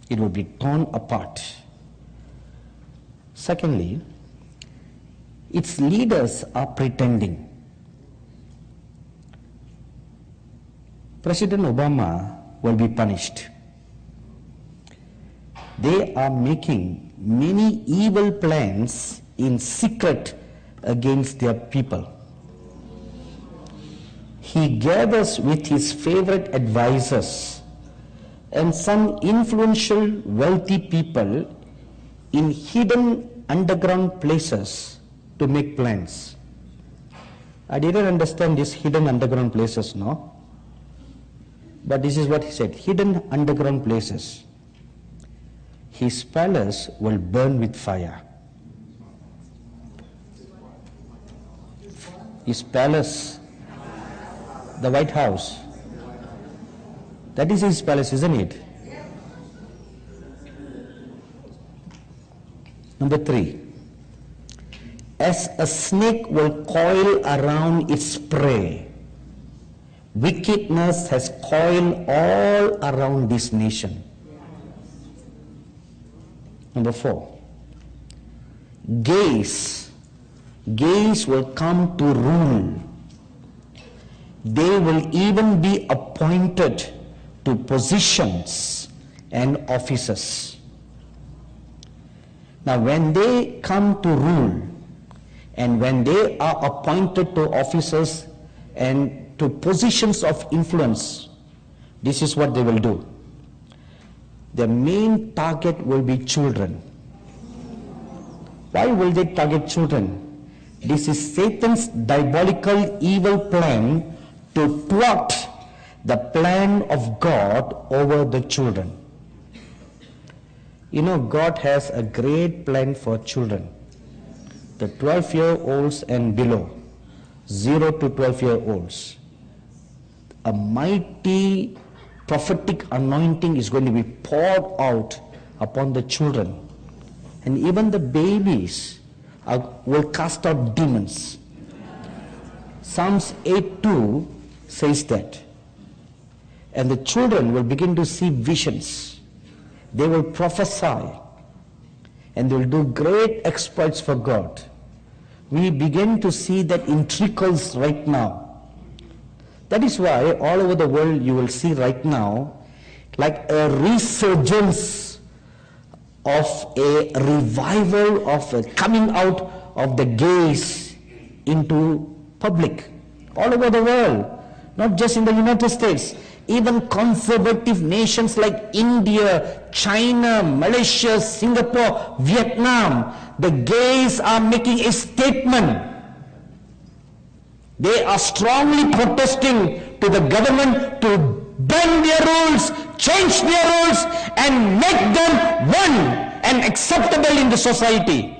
It will be torn apart. Secondly, its leaders are pretending. President Obama will be punished. They are making many evil plans in secret against their people. He gathers with his favorite advisors and some influential wealthy people in hidden underground places to make plans. I didn't understand these hidden underground places, no? But this is what he said: hidden underground places. His palace will burn with fire. His palace, the White House, that is his palace, isn't it? Number 3, as a snake will coil around its prey, wickedness has coiled all around this nation. Number 4, gays will come to rule. They will even be appointed to positions and offices. Now, when they come to rule and when they are appointed to offices and to positions of influence, this is what they will do. The main target will be children. Why will they target children? This is Satan's diabolical evil plan to thwart the plan of God over the children. You know, God has a great plan for children. The 12-year-olds and below, 0 to 12-year-olds. A mighty prophetic anointing is going to be poured out upon the children. And even the babies will cast out demons. Psalms 8:2 says that. And the children will begin to see visions. They will prophesy. And they will do great exploits for God. We begin to see that in trickles right now. That is why all over the world you will see right now like a resurgence of a revival of a coming out of the gays into public all over the world, not just in the United States. Even conservative nations like India, China, Malaysia, Singapore, Vietnam, the gays are making a statement. They are strongly protesting to the government to bend their rules, change their rules, and make them one and acceptable in the society.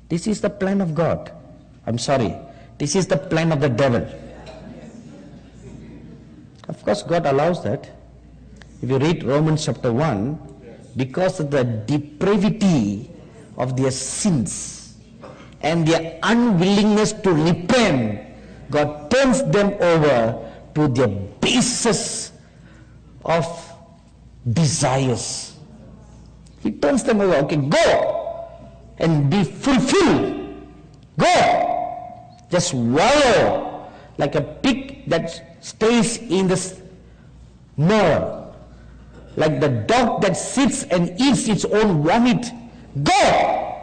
This is the plan of God. I'm sorry. This is the plan of the devil. Of course, God allows that. If you read Romans chapter 1, because of the depravity of their sins and their unwillingness to repent, God turns them over to their basis of desires. He turns them over. Okay, go and be fulfilled. Go. Just wallow like a pig that stays in the mire, like the dog that sits and eats its own vomit. Go!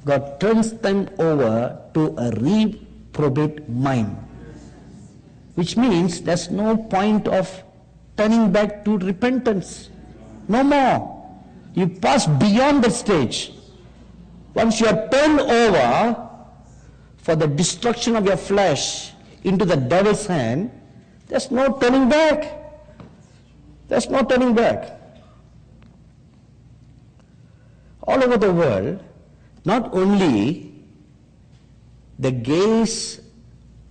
God turns them over to a reprobate mind, which means there's no point of turning back to repentance. No more. You pass beyond that stage. Once you are turned over for the destruction of your flesh into the devil's hand, there's no turning back. There's no turning back. All over the world, not only the gays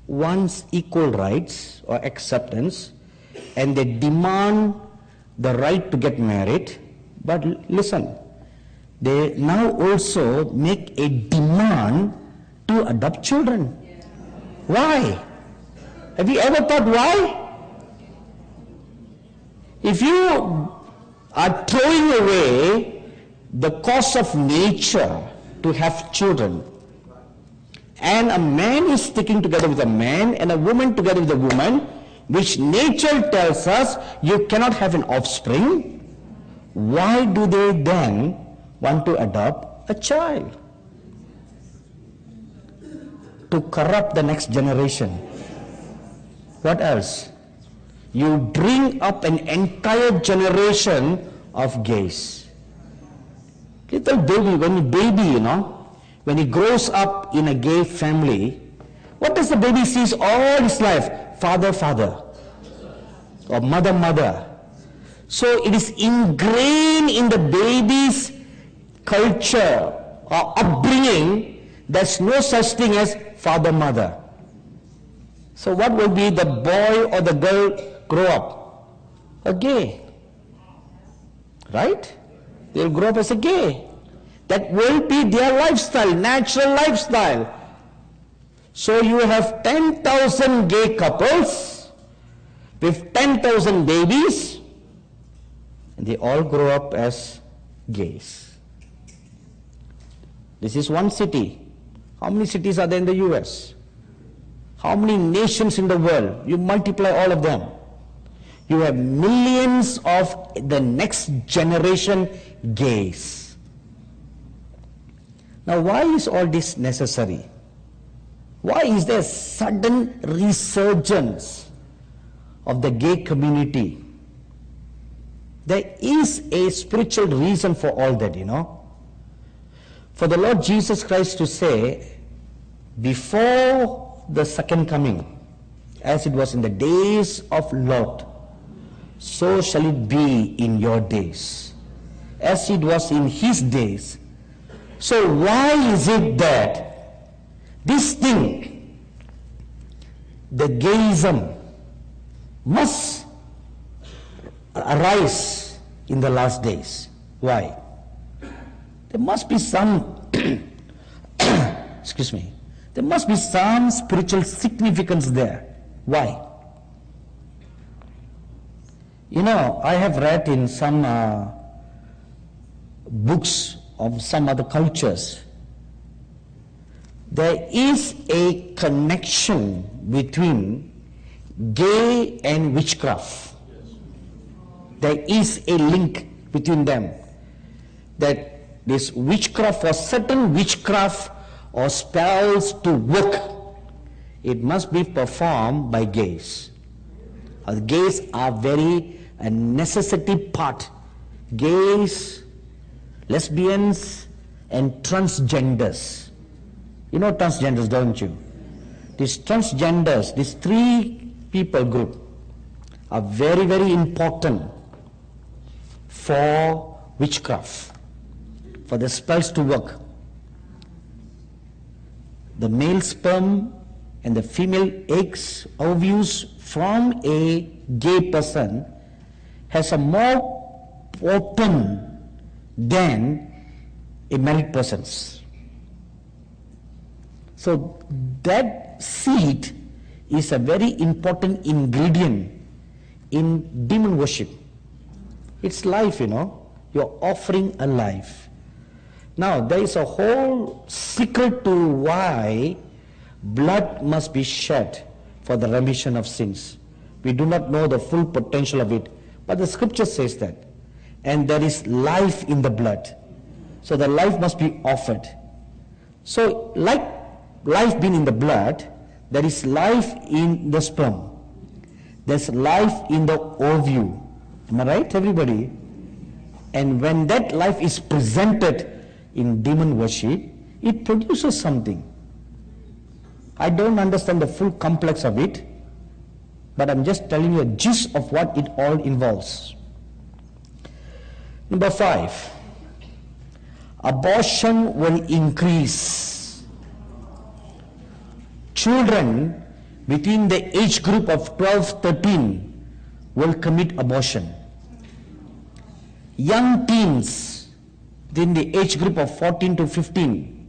want equal rights or acceptance, and they demand the right to get married, but listen, they now also make a demand to adopt children. Why? Have you ever thought why? If you are throwing away the course of nature to have children, and a man is sticking together with a man and a woman together with a woman, which nature tells us you cannot have an offspring, why do they then want to adopt a child? To corrupt the next generation. What else? You bring up an entire generation of gays. Little baby, when he grows up in a gay family, what does the baby see all his life? Father, father. Or mother, mother. So it is ingrained in the baby's culture or upbringing. There's no such thing as father, mother. So what will be the boy or the girl grow up? A gay. Right? They'll grow up as a gay. That will be their lifestyle, natural lifestyle. So you have 10,000 gay couples with 10,000 babies, and they all grow up as gays. This is one city. How many cities are there in the US? How many nations in the world? You multiply all of them. You have millions of the next generation gays. Now, why is all this necessary? Why is there sudden resurgence of the gay community? There is a spiritual reason for all that, For the Lord Jesus Christ to say, before the second coming, as it was in the days of Lot, so shall it be in your days, as it was in his days. So why is it that this thing, the gayism, must arise in the last days? Why? There must be some, excuse me, there must be some spiritual significance there. Why? I have read in some books of some other cultures, there is a connection between gay and witchcraft. There is a link between them. That this witchcraft, for certain witchcraft or spells to work, it must be performed by gays. Gays are very a necessity part. Gays, lesbians, and transgenders. You know transgenders, don't you? These transgenders, these three people group, are very, very important for witchcraft, for the spells to work. The male sperm and the female eggs, ovules from a gay person has a more potent than a married person's. So that seed is a very important ingredient in demon worship. It's life, You're offering a life. Now, there is a whole secret to why blood must be shed for the remission of sins. We do not know the full potential of it, but the scripture says that. And there is life in the blood. So the life must be offered. So like life being in the blood, there is life in the sperm. There's life in the ovule. Am I right, everybody? And when that life is presented in demon worship, it produces something. I don't understand the full complex of it, but I'm just telling you a gist of what it all involves. Number 5, abortion will increase. Children between the age group of 12-13 will commit abortion. Young teens within the age group of 14 to 15,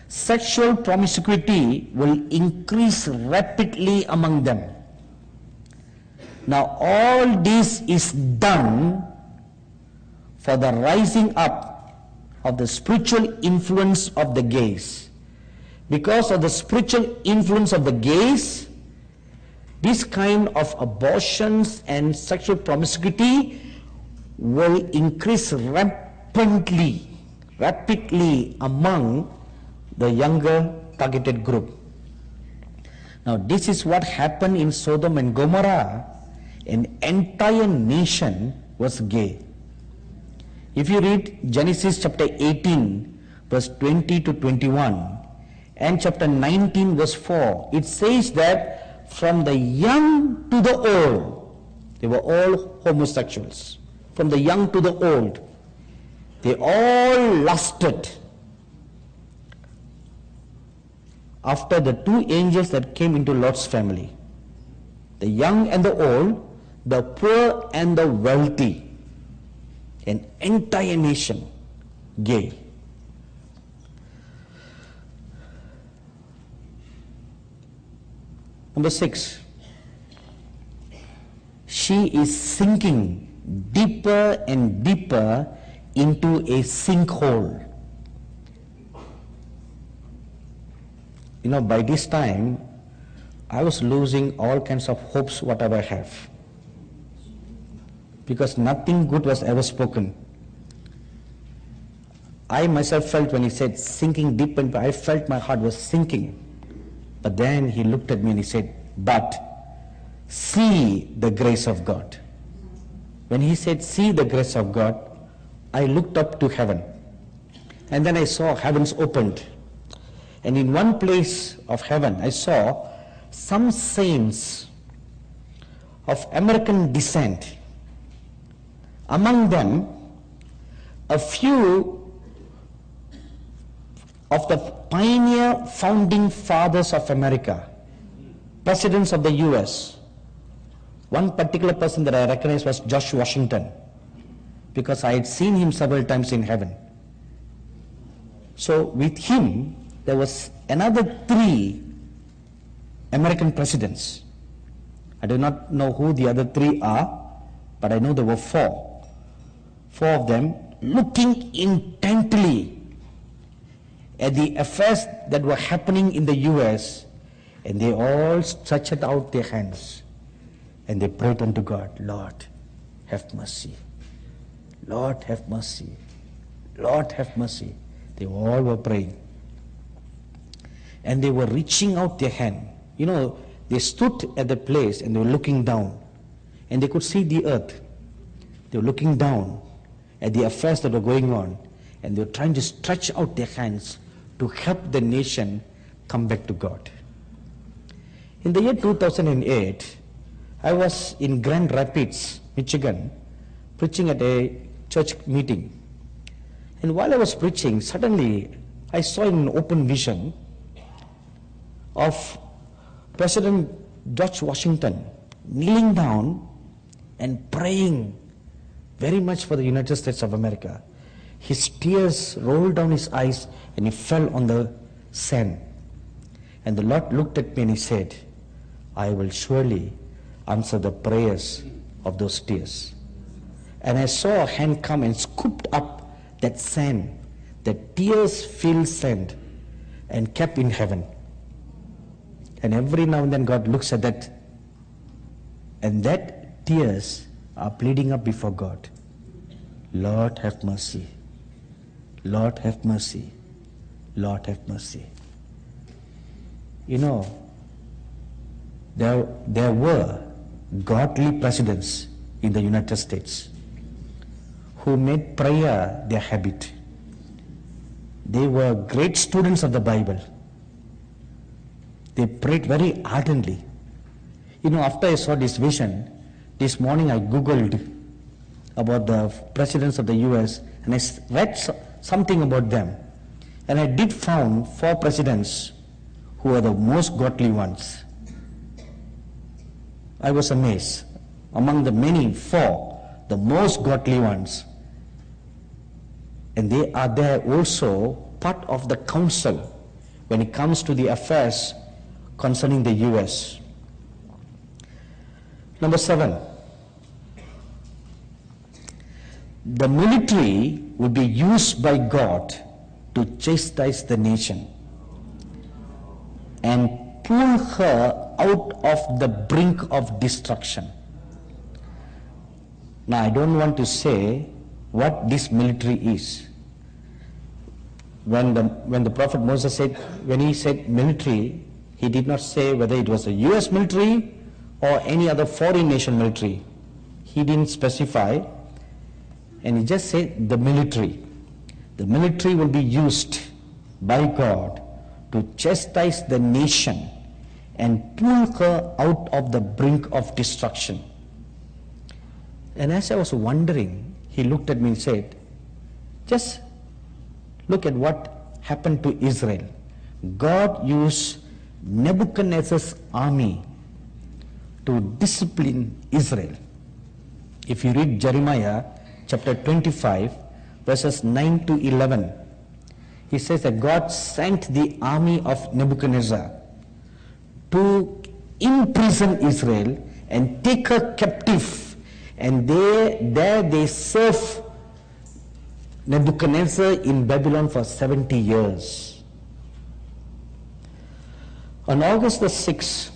sexual promiscuity will increase rapidly among them. Now all this is done for the rising up of the spiritual influence of the gays. Because of the spiritual influence of the gays, this kind of abortions and sexual promiscuity will increase rapidly among the younger targeted group. Now this is what happened in Sodom and Gomorrah. An entire nation was gay. If you read Genesis chapter 18 verse 20 to 21 and chapter 19 verse 4, it says that from the young to the old, they were all homosexuals. From the young to the old, they all lusted after the two angels that came into Lot's family. The young and the old, the poor and the wealthy, an entire nation gay. Number 6, she is sinking deeper and deeper into a sinkhole. You know, by this time, I was losing all kinds of hopes, whatever I have. Because nothing good was ever spoken. I myself felt when he said sinking deep, and I felt my heart was sinking. But then he looked at me and he said, but see the grace of God. When he said, see the grace of God, I looked up to heaven. And then I saw heavens opened. And in one place of heaven, I saw some saints of American descent. Among them, a few of the pioneer founding fathers of America, presidents of the US. One particular person that I recognized was George Washington, because I had seen him several times in heaven. So with him, there was another 3 American presidents. I do not know who the other 3 are, but I know there were 4. 4 of them looking intently at the affairs that were happening in the US, and they all stretched out their hands and they prayed unto God, Lord, have mercy. Lord, have mercy. Lord, have mercy. They all were praying. And they were reaching out their hand. You know, they stood at the place and they were looking down. And they could see the earth. They were looking down at the affairs that were going on. And they were trying to stretch out their hands to help the nation come back to God. In the year 2008, I was in Grand Rapids, Michigan, preaching at a church meeting. And while I was preaching, suddenly I saw in an open vision of President George Washington kneeling down and praying very much for the United States of America. His tears rolled down his eyes and he fell on the sand. And the Lord looked at me and he said, I will surely answer the prayers of those tears. And I saw a hand come and scooped up that sand, that tears-filled sand, and kept in heaven. And every now and then God looks at that, and that tears are pleading up before God. Lord, have mercy. Lord, have mercy. Lord, have mercy. You know, there were godly presidents in the United States who made prayer their habit. They were great students of the Bible. They prayed very ardently. You know, after I saw this vision, this morning I Googled about the presidents of the US and I read something about them. And I did found 4 presidents who are the most godly ones. I was amazed. Among the many, 4, the most godly ones. and they are there also part of the council when it comes to the affairs concerning the US. Number 7, the military would be used by God to chastise the nation and pull her out of the brink of destruction. Now, I don't want to say what this military is. When the prophet Moses said, when he said military, he did not say whether it was a US military or any other foreign nation military. He didn't specify, and he just said the military. The military will be used by God to chastise the nation and pull her out of the brink of destruction. And as I was wondering, he looked at me and said, just look at what happened to Israel. God used Nebuchadnezzar's army to discipline Israel. If you read Jeremiah chapter 25, verses 9 to 11, he says that God sent the army of Nebuchadnezzar to imprison Israel and take her captive, and there they serve Nebuchadnezzar in Babylon for 70 years. On August the 6th,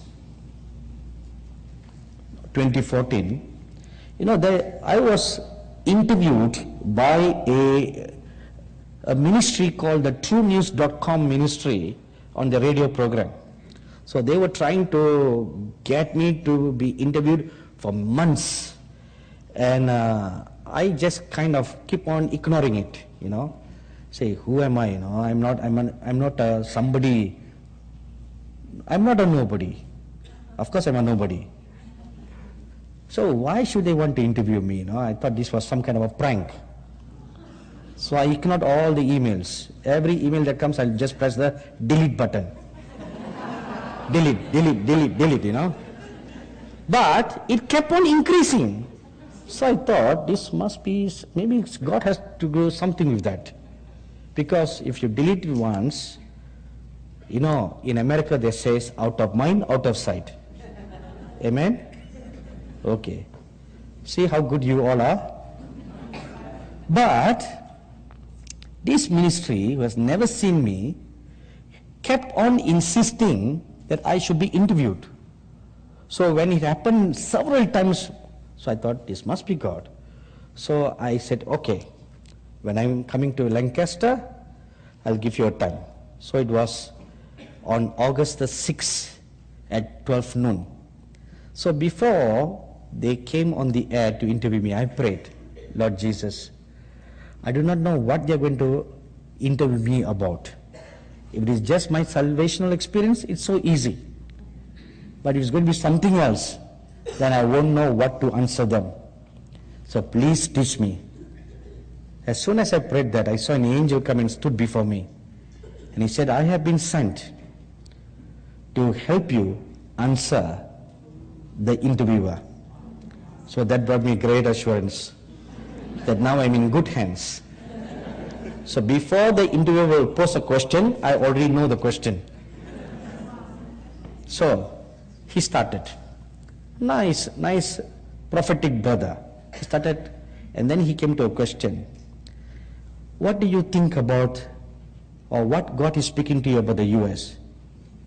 2014, I was interviewed by a ministry called the TrueNews.com ministry on the radio program. So they were trying to get me to be interviewed for months, and I just kind of keep on ignoring it, say, who am I? I'm not a somebody. I'm not a nobody. Of course I'm a nobody. So why should they want to interview me? I thought this was some kind of a prank. So I ignored all the emails. Every email that comes, I'll just press the delete button. delete, But it kept on increasing. So I thought this must be, maybe God has to do something with that. Because if you delete it once, in America they say out of mind, out of sight. Amen? Okay. See how good you all are? But this ministry, who has never seen me, kept on insisting that I should be interviewed. So when it happened several times, so I thought this must be God. So I said, okay, when I'm coming to Lancaster, I'll give you a time. So it was on August the 6th at 12 noon. So before they came on the air to interview me, I prayed, Lord Jesus, I do not know what they're going to interview me about. If it is just my salvational experience, it's so easy. But if it's going to be something else, then I won't know what to answer them. So please teach me. As soon as I prayed that, I saw an angel come and stood before me. And he said, I have been sent to help you answer the interviewer. So that brought me great assurance that now I'm in good hands. So before the interviewer will pose a question, I already know the question. So he started. Nice prophetic brother. He started, and then he came to a question. What do you think about, or what God is speaking to you about the US?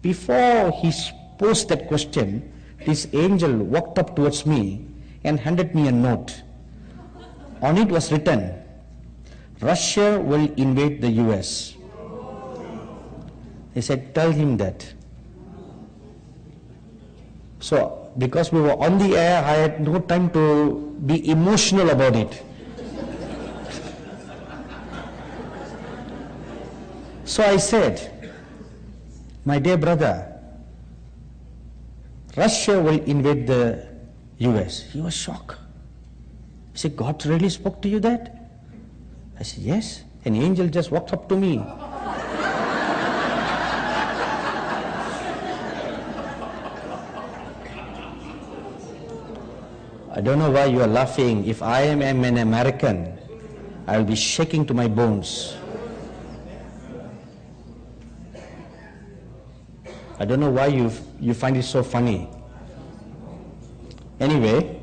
Before he posed that question, this angel walked up towards me and handed me a note. On it was written, Russia will invade the US. He said, tell him that. So, because we were on the air, I had no time to be emotional about it. So I said, my dear brother, Russia will invade the US. He was shocked. He said, God really spoke to you that? I said, yes. An angel just walked up to me. I don't know why you are laughing. If I am an American, I'll be shaking to my bones. I don't know why you find it so funny. Anyway,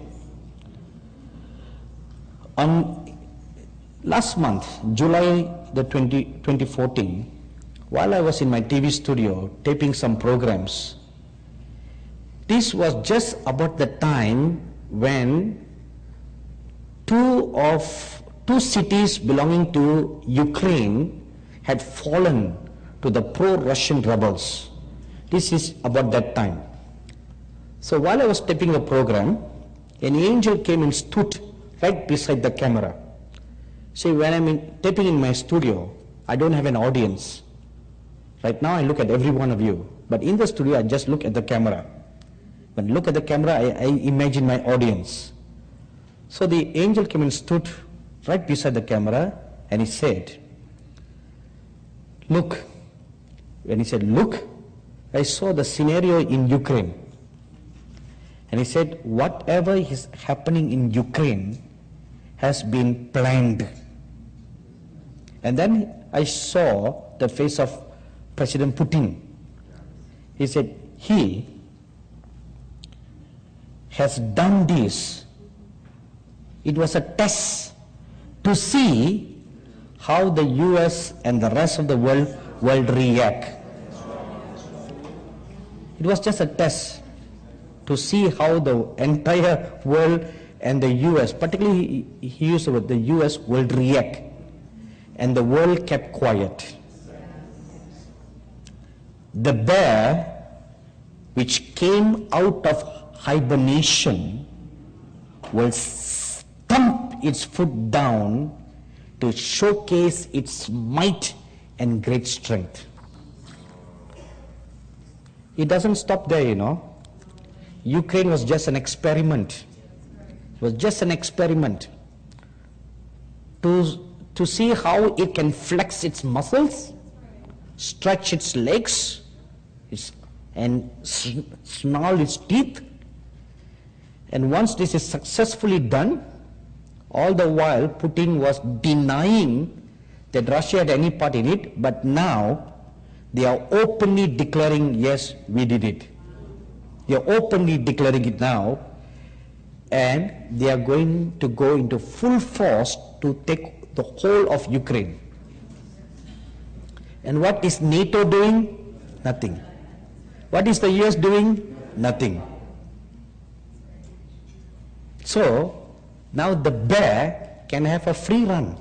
on last month, July the 2014, while I was in my TV studio taping some programs, this was just about the time when two cities belonging to Ukraine had fallen to the pro-Russian rebels. This is about that time. So while I was taping the program, an angel came and stood right beside the camera. See, when I'm taping in my studio, I don't have an audience. Right now I look at every one of you, but in the studio I just look at the camera. When I look at the camera, I imagine my audience. So the angel came and stood right beside the camera and he said, look. When he said, look, I saw the scenario in Ukraine. And he said, whatever is happening in Ukraine has been planned. And then I saw the face of President Putin. He said, he has done this. It was a test to see how the US and the rest of the world will react. It was just a test to see how the entire world and the US, particularly he used the word, the US will react. And the world kept quiet. The bear, which came out of hibernation, will stamp its foot down to showcase its might and great strength. It doesn't stop there, you know. Ukraine was just an experiment. It was just an experiment to see how it can flex its muscles, stretch its legs, and snarl its teeth. And once this is successfully done, all the while Putin was denying that Russia had any part in it, but now they are openly declaring, yes, we did it. They are openly declaring it now, and they are going to go into full force to take the whole of Ukraine. And what is NATO doing? Nothing. What is the US doing? Nothing. So now the bear can have a free run.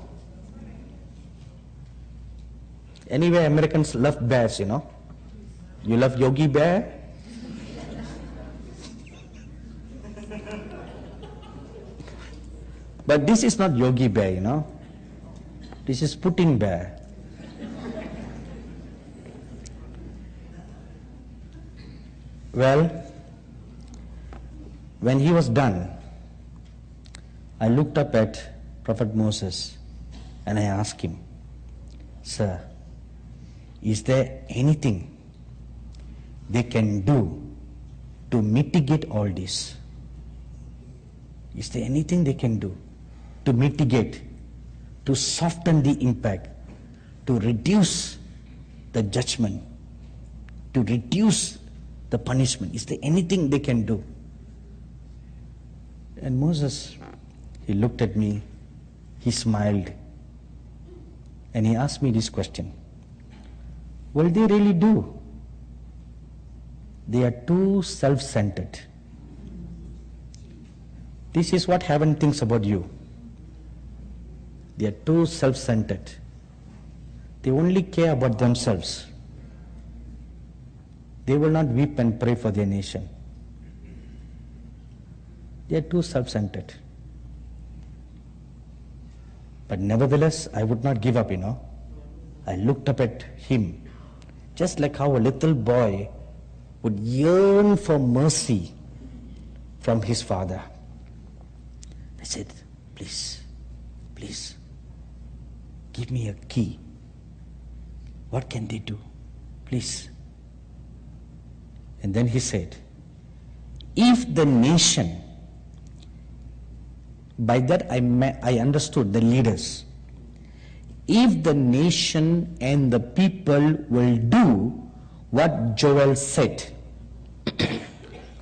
Anyway, Americans love bears, you know. You love Yogi Bear? But this is not Yogi Bear, you know. This is Putin Bear. Well, when he was done, I looked up at Prophet Moses and I asked him, Sir, is there anything they can do to mitigate all this? Is there anything they can do to mitigate, to soften the impact, to reduce the judgment, to reduce the punishment? Is there anything they can do? And Moses, he looked at me, he smiled, and he asked me this question. Will they really do? They are too self-centered. This is what heaven thinks about you. They are too self-centered. They only care about themselves. They will not weep and pray for their nation. They are too self-centered. But nevertheless, I would not give up, you know. I looked up at him, just like how a little boy would yearn for mercy from his father. I said, please, please, give me a key. What can they do? Please. And then he said, if the nation, by that I understood the leaders, if the nation and the people will do what Joel said.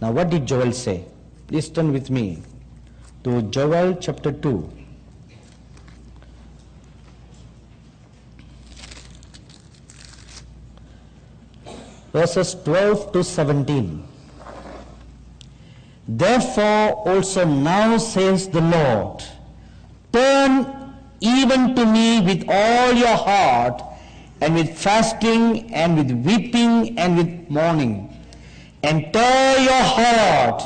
Now what did Joel say? Please turn with me to Joel chapter 2. Verses 12 to 17. Therefore also now says the Lord, turn even to me with all your heart, and with fasting, and with weeping, and with mourning, and tear your heart,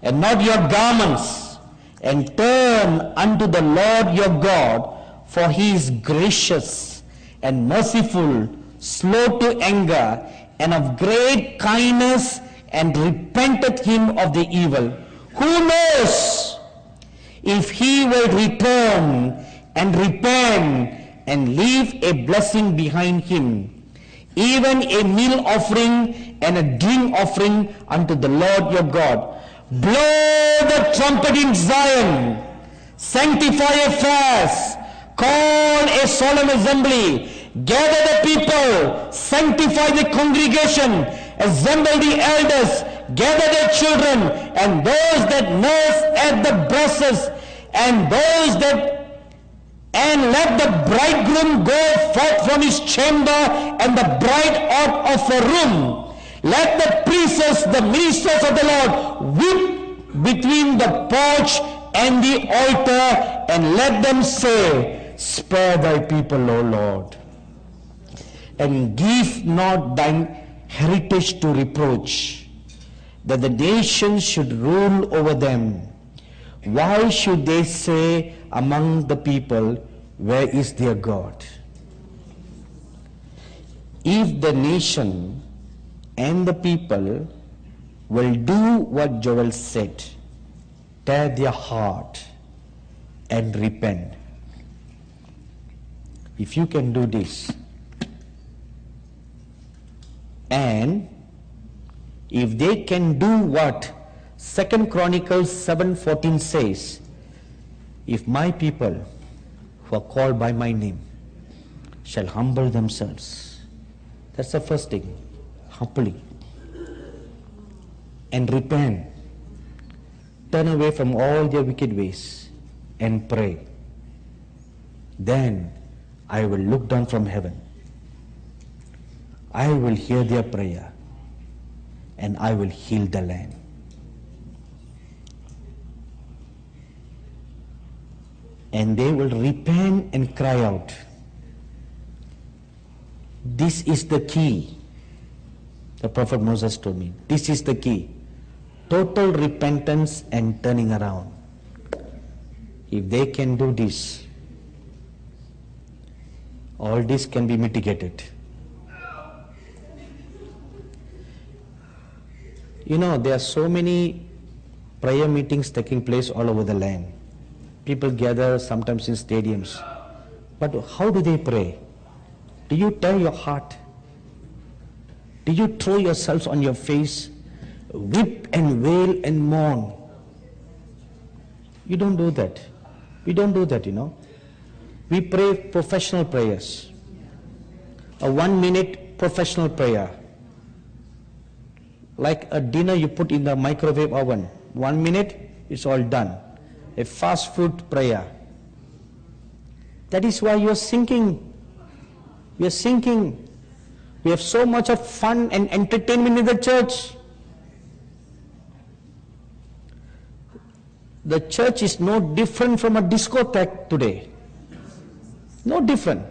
and not your garments, and turn unto the Lord your God, for he is gracious and merciful, slow to anger, and of great kindness, and repenteth him of the evil. Who knows if he will return and repent and leave a blessing behind him, even a meal offering and a drink offering unto the Lord your God. Blow the trumpet in Zion, sanctify a fast, call a solemn assembly, gather the people, sanctify the congregation, assemble the elders, gather the children, and those that nurse at the breasts, and let the bridegroom go forth from his chamber, and the bride out of her room. Let the priests, the ministers of the Lord, weep between the porch and the altar, and let them say, spare thy people, O Lord, and give not thine heritage to reproach, that the nations should rule over them. Why should they say among the people, where is their God? If the nation and the people will do what Joel said, tear their heart and repent. If you can do this, and if they can do what 2 Chronicles 7:14 says, if my people who are called by my name shall humble themselves, that's the first thing, humbly, and repent, turn away from all their wicked ways and pray, then I will look down from heaven, I will hear their prayer, and I will heal the land. And they will repent and cry out. This is the key. The prophet Moses told me, this is the key. Total repentance and turning around. If they can do this, all this can be mitigated. You know, there are so many prayer meetings taking place all over the land. People gather sometimes in stadiums. But how do they pray? Do you tear your heart? Do you throw yourselves on your face, weep and wail and mourn? You don't do that. We don't do that, you know. We pray professional prayers. A 1-minute professional prayer. Like a dinner you put in the microwave oven. 1 minute, it's all done. A fast food prayer. That is why you're sinking. We are sinking. We have so much of fun and entertainment in the church. The church is no different from a discotheque today. No different.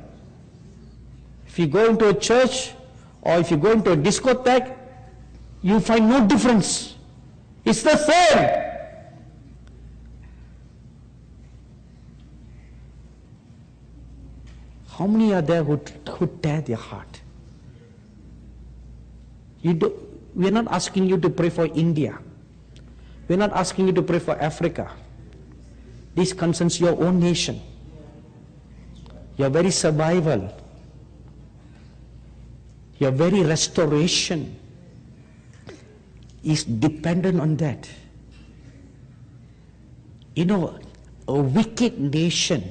If you go into a church or if you go into a discotheque, you find no difference. It's the same. How many are there who tear their heart? We are not asking you to pray for India. We are not asking you to pray for Africa. This concerns your own nation. Your very survival. Your very restoration is dependent on that. You know, a wicked nation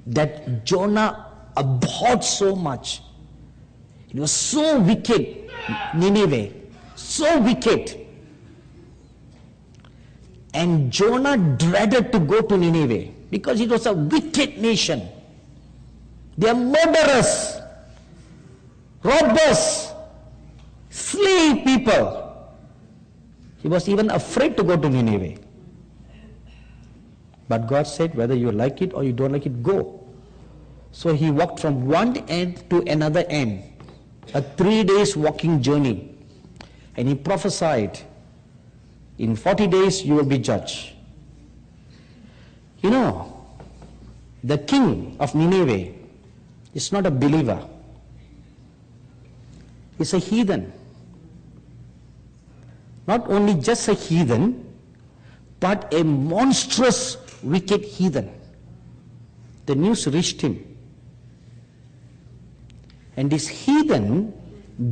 that Jonah abhorred so much. It was so wicked, Nineveh, so wicked. And Jonah dreaded to go to Nineveh because it was a wicked nation. They are murderers, robbers, slave people. He was even afraid to go to Nineveh. But God said, whether you like it or you don't like it, go. So he walked from one end to another end, a 3 days walking journey. And he prophesied, in 40 days you will be judged. You know, the king of Nineveh is not a believer. He's a heathen. Not only just a heathen, but a monstrous, wicked heathen. The news reached him. And this heathen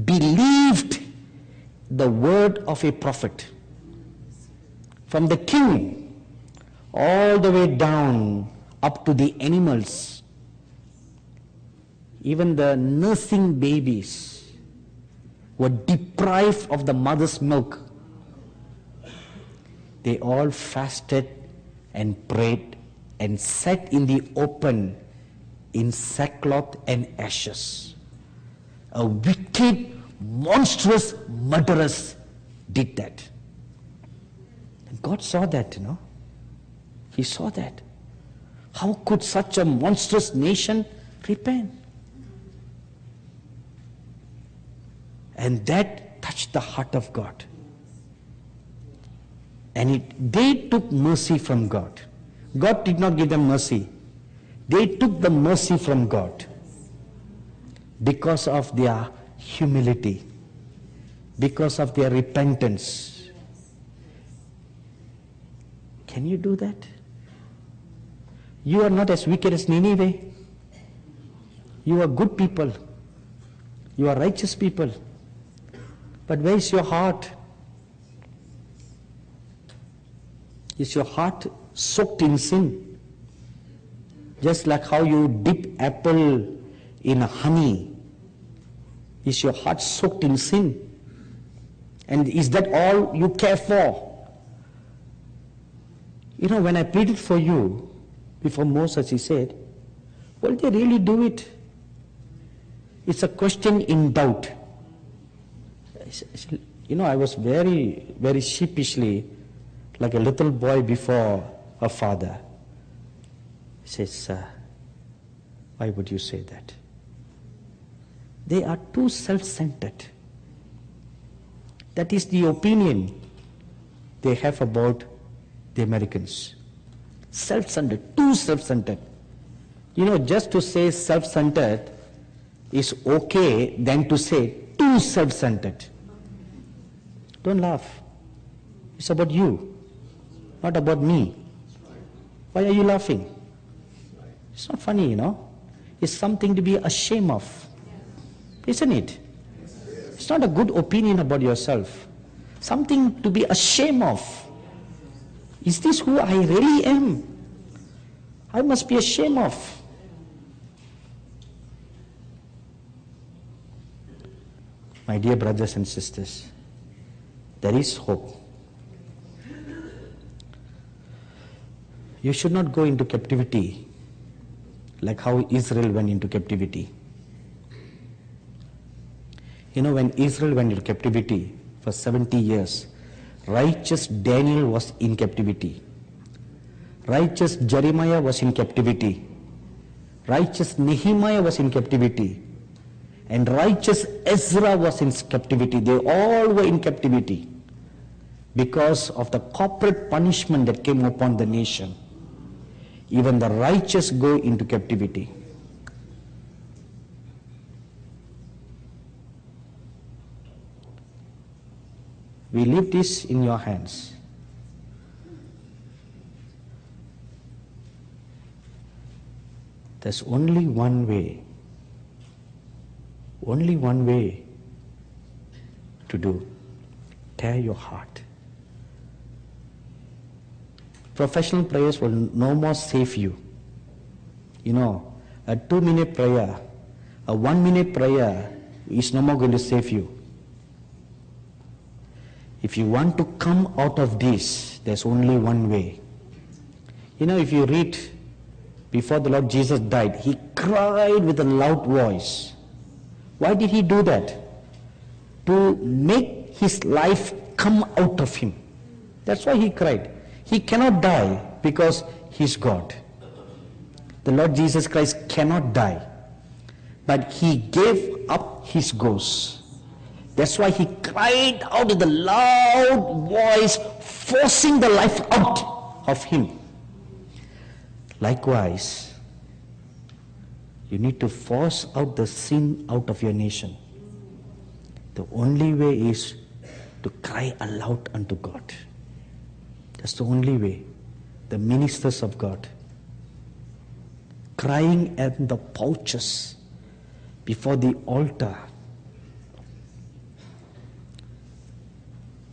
believed the word of a prophet. From the king all the way down up to the animals. Even the nursing babies were deprived of the mother's milk. They all fasted and prayed and sat in the open in sackcloth and ashes. A wicked, monstrous murderers did that. And God saw that, He saw that. How could such a monstrous nation repent? And that touched the heart of God. And they took mercy from God. God did not give them mercy. They took the mercy from God because of their humility, because of their repentance. Can you do that? You are not as wicked as Nineveh. You are good people. You are righteous people. But where is your heart? Is your heart soaked in sin? Just like how you dip apple in honey. Is your heart soaked in sin? And is that all you care for? When I pleaded for you before Moses, he said, will they really do it? It's a question in doubt. I was very, very sheepishly like a little boy before a father. He says, why would you say that? They are too self-centered. That is the opinion they have about the Americans. Self-centered, too self-centered. Just to say self-centered is okay than to say too self-centered. Don't laugh. It's about you, not about me. Why are you laughing? It's not funny, It's something to be ashamed of. Isn't it? It's not a good opinion about yourself. Something to be ashamed of. Is this who I really am? I must be ashamed of. My dear brothers and sisters, there is hope. You should not go into captivity like how Israel went into captivity. When Israel went into captivity for 70 years, righteous Daniel was in captivity. Righteous Jeremiah was in captivity. Righteous Nehemiah was in captivity. And righteous Ezra was in captivity. They all were in captivity because of the corporate punishment that came upon the nation. Even the righteous go into captivity. We leave this in your hands. There's only one way to do. Tear your heart. Professional prayers will no more save you. You know, a 2-minute prayer, a 1-minute prayer is no more going to save you. If you want to come out of this, there's only one way. You know, if you read before the Lord Jesus died, he cried with a loud voice. Why did he do that? To make his life come out of him. That's why he cried. He cannot die because he's God. The Lord Jesus Christ cannot die. But he gave up his ghost. That's why he cried out with a loud voice, forcing the life out of him. Likewise, you need to force out the sin out of your nation. The only way is to cry aloud unto God. That's the only way. The ministers of God, crying at the pouches before the altar.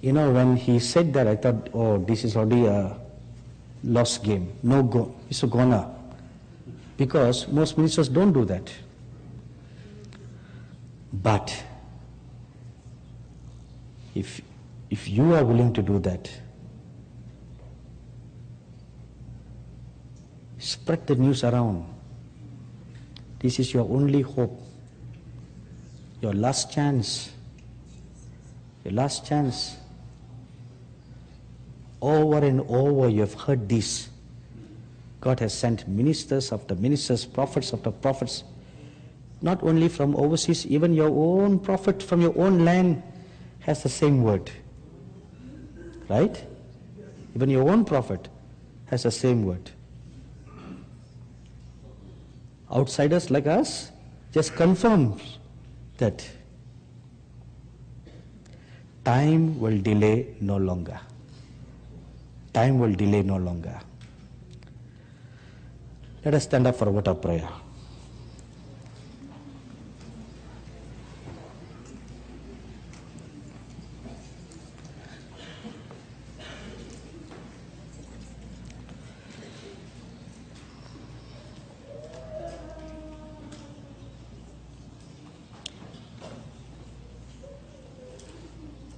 You know, when he said that, I thought, oh, this is already a lost game. No go, it's a goner. Because most ministers don't do that. But if you are willing to do that, spread the news around. This is your only hope. Your last chance. Your last chance. Over and over you have heard this. God has sent ministers after ministers, prophets after prophets, not only from overseas, even your own prophet from your own land has the same word. Right? Even your own prophet has the same word. Outsiders like us just confirm that time will delay no longer. Time will delay no longer. Let us stand up for a word of prayer.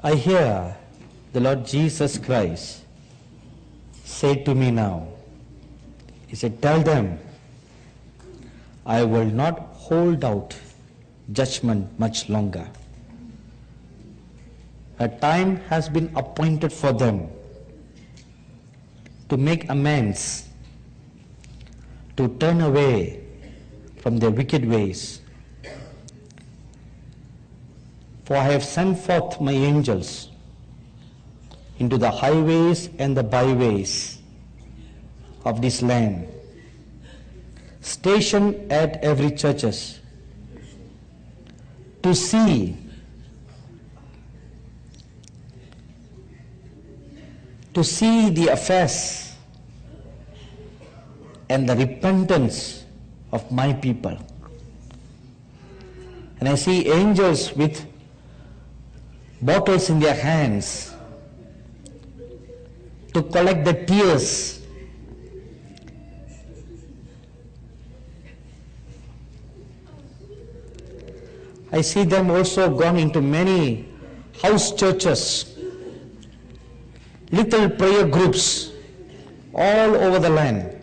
I hear the Lord Jesus Christ say to me now, he said, tell them, I will not hold out judgment much longer. A time has been appointed for them to make amends, to turn away from their wicked ways. For I have sent forth my angels into the highways and the byways of this land, stationed at every churches, to see the affairs and the repentance of my people. And I see angels with bottles in their hands to collect the tears I see them also gone into many house churches, little prayer groups all over the land,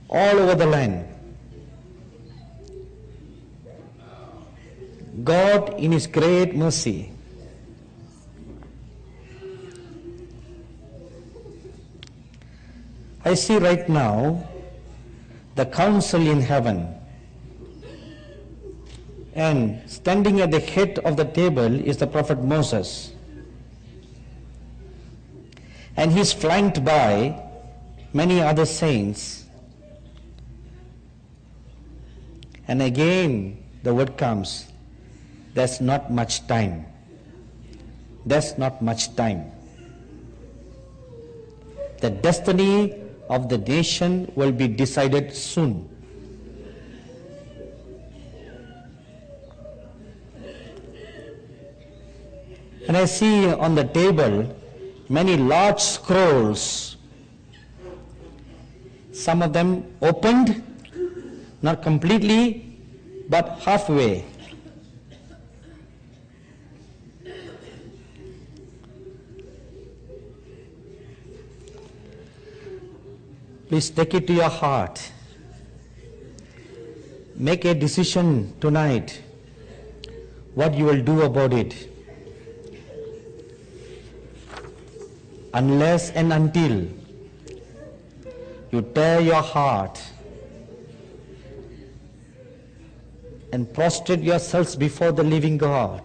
all over the land. God in His great mercy I see right now the council in heaven, and standing at the head of the table is the prophet Moses, and he's flanked by many other saints. And again the word comes, there's not much time. There's not much time. The destiny of the nation will be decided soon. And I see on the table many large scrolls, some of them opened Not completely, but halfway. Please take it to your heart. Make a decision tonight what you will do about it. Unless and until you tear your heart and prostrate yourselves before the living God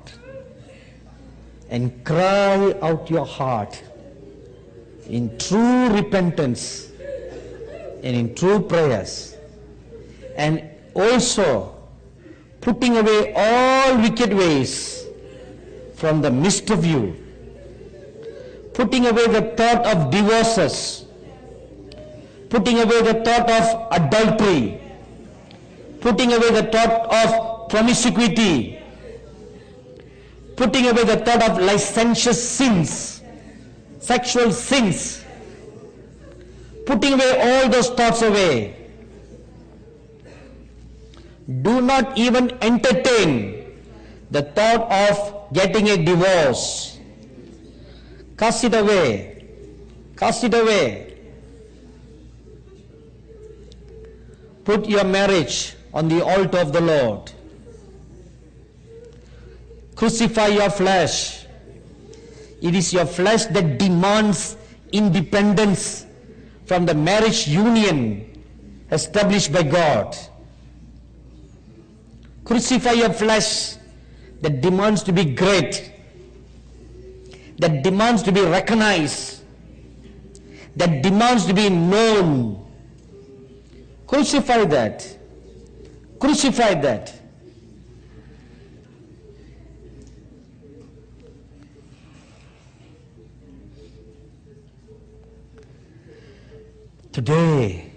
and cry out your heart in true repentance and in true prayers, and also putting away all wicked ways from the midst of you, putting away the thought of divorces, putting away the thought of adultery, putting away the thought of promiscuity, putting away the thought of licentious sins, sexual sins, putting away all those thoughts away. Do not even entertain the thought of getting a divorce. Cast it away. Cast it away. Put your marriage on the altar of the Lord. Crucify your flesh. It is your flesh that demands independence from the marriage union established by God. Crucify your flesh that demands to be great, that demands to be recognized, that demands to be known. Crucify that. Crucify that. Today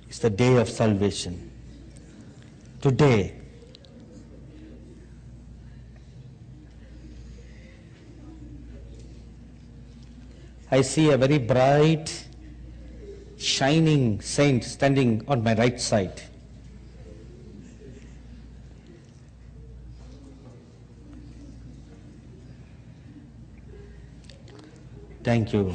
is the day of salvation. Today. I see a very bright, shining saint standing on my right side. Thank you.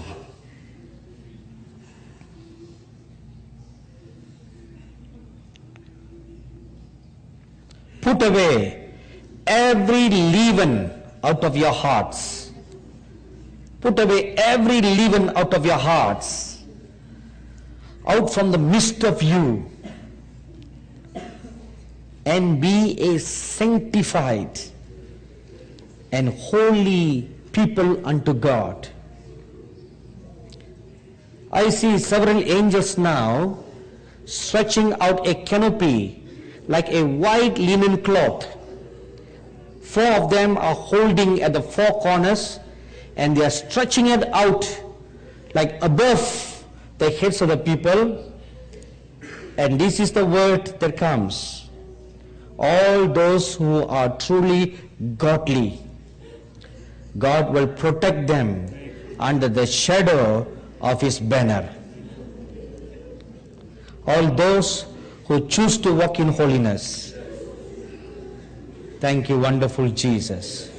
Put away every leaven out of your hearts. Put away every leaven out of your hearts, out from the midst of you, and be a sanctified and holy people unto God. I see several angels now stretching out a canopy like a white linen cloth. 4 of them are holding at the 4 corners, and they are stretching it out like above the heads of the people. And this is the word that comes: all those who are truly godly, God will protect them under the shadow of His banner. All those who choose to walk in holiness. Thank you, wonderful Jesus.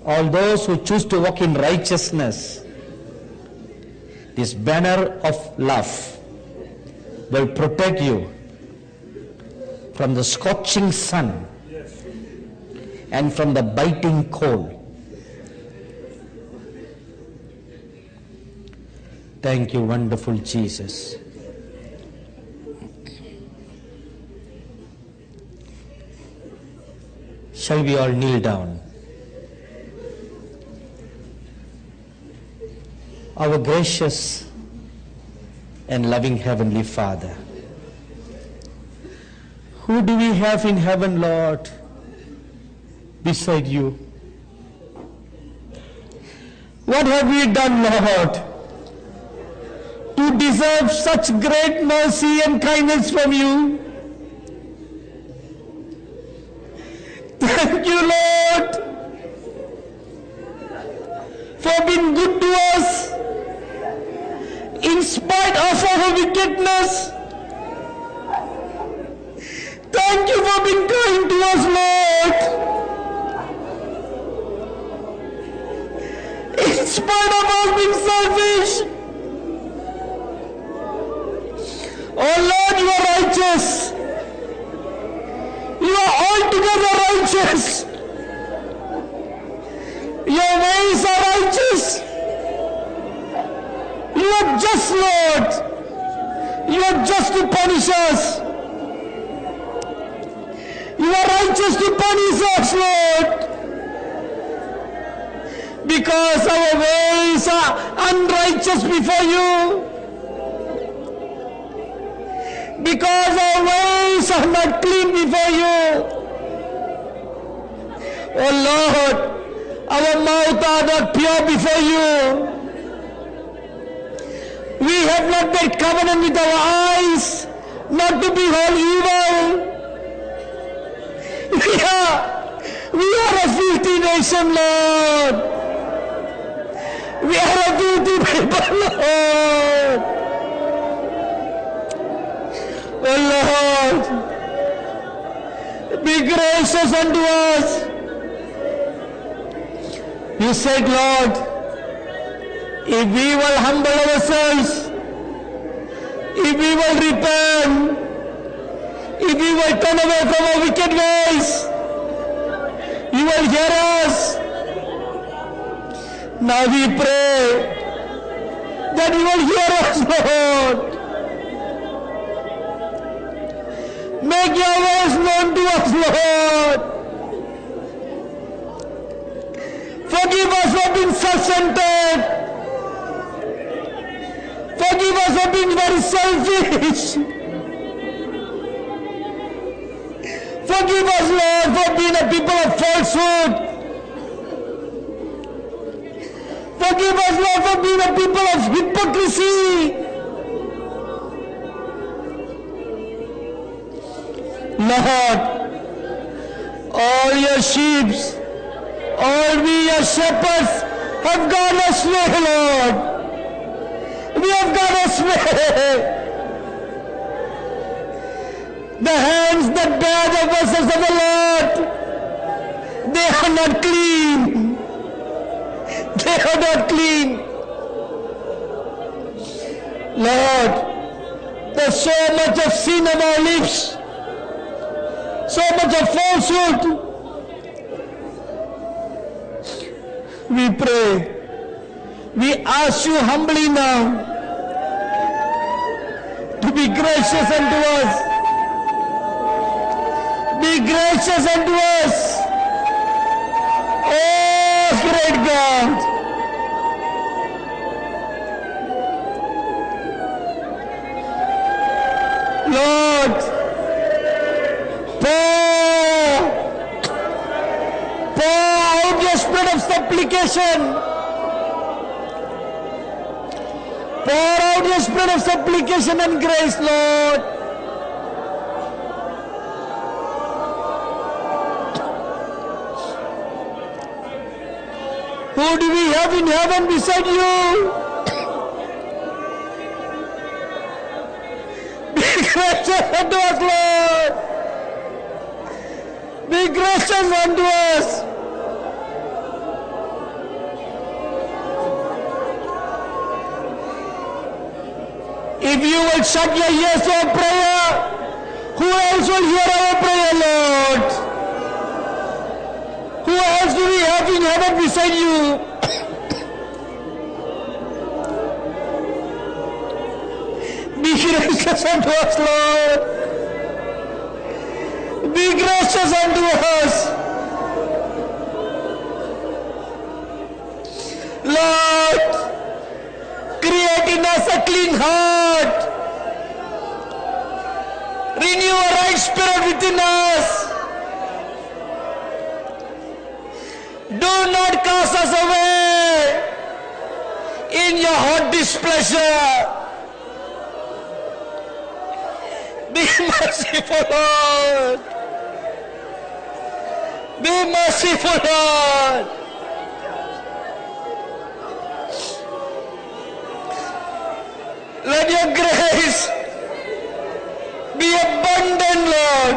All those who choose to walk in righteousness, this banner of love will protect you from the scorching sun and from the biting cold. Thank you, wonderful Jesus. Shall we all kneel down? Our gracious and loving Heavenly Father, who do we have in heaven, Lord, beside you? What have we done, Lord, to deserve such great mercy and kindness from you? Thank you, Lord, for being good to us in spite of our wickedness. Thank you for being kind to us, Lord. In spite of us being selfish, oh Lord, you are righteous. You are altogether righteous. Your ways are righteous. You are just, Lord. You are just to punish us. You are righteous to punish us, Lord. Because our ways are unrighteous before you. Because our ways are not clean before you. Oh Lord, our mouth are not pure before you. We have not made covenant with our eyes not to behold evil. We are a filthy nation, Lord. We are a filthy people, Lord. Oh Lord, be gracious unto us. You said, Lord, if we will humble ourselves, if we will repent, if we will turn away from our wicked ways, you will hear us. Now we pray that you will hear us, Lord. Make your ways known to us, Lord. Forgive us for being self-centered. Forgive us for being very selfish. Forgive us, Lord, for being a people of falsehood. Forgive us, Lord, for being a people of hypocrisy. Lord, all your sheep, all we your shepherds have gone astray, Lord. We have gone astray. The hands that bear the vessels of the Lord, they are not clean. They are not clean. Lord, there's so much of sin on our lips, so much of falsehood. We pray, we ask you humbly now to be gracious unto us. Be gracious unto us. Oh, great God. Lord, pour out your spirit of supplication. Pour out your spirit of supplication and grace, Lord. Who do we have in heaven beside you? Be gracious unto us, Lord. Be gracious unto us. If you will shut your ears to our prayer, who else will hear our prayer, Lord? Who else do we have in heaven beside you? Be gracious unto us, Lord. Be gracious unto us. Lord, create in us a clean heart. Renew a right spirit within us. Do not cast us away in your hot displeasure. Be merciful, Lord. Be merciful, Lord. Let your grace be abundant, Lord.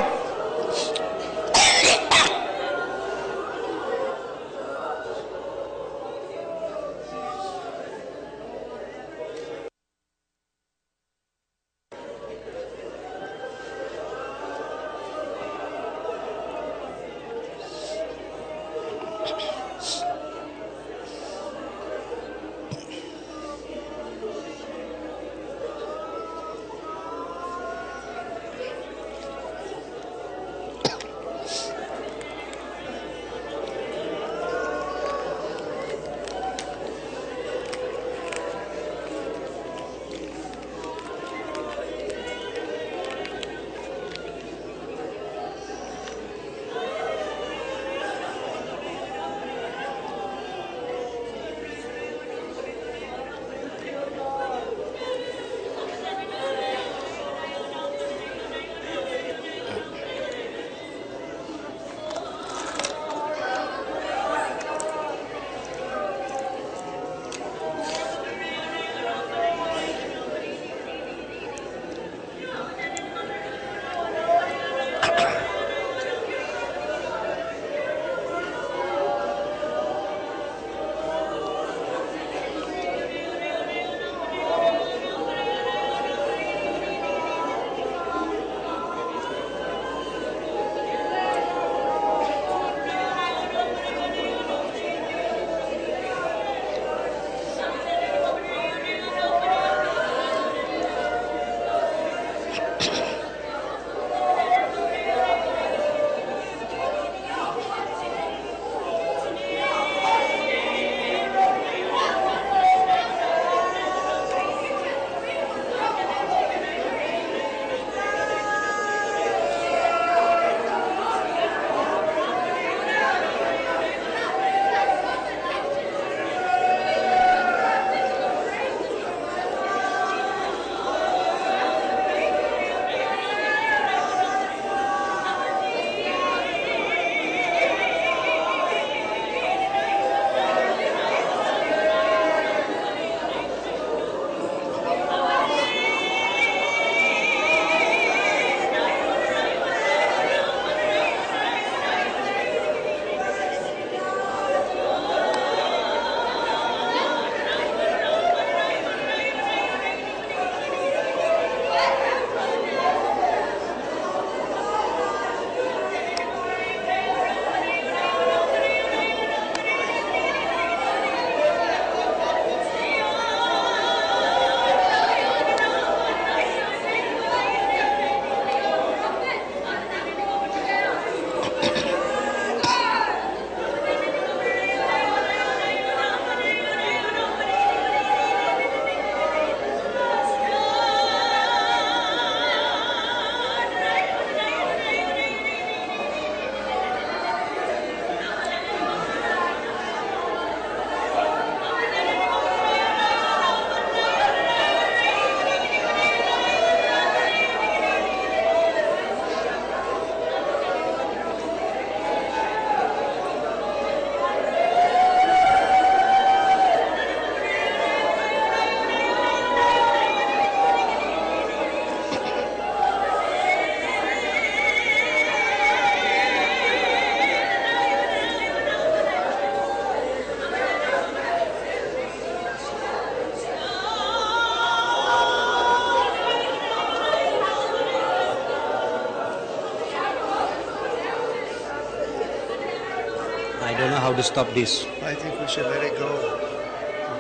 I don't know how to stop this. I think we should let it go.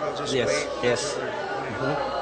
We'll just Yes, wait. yes. for- Mhm.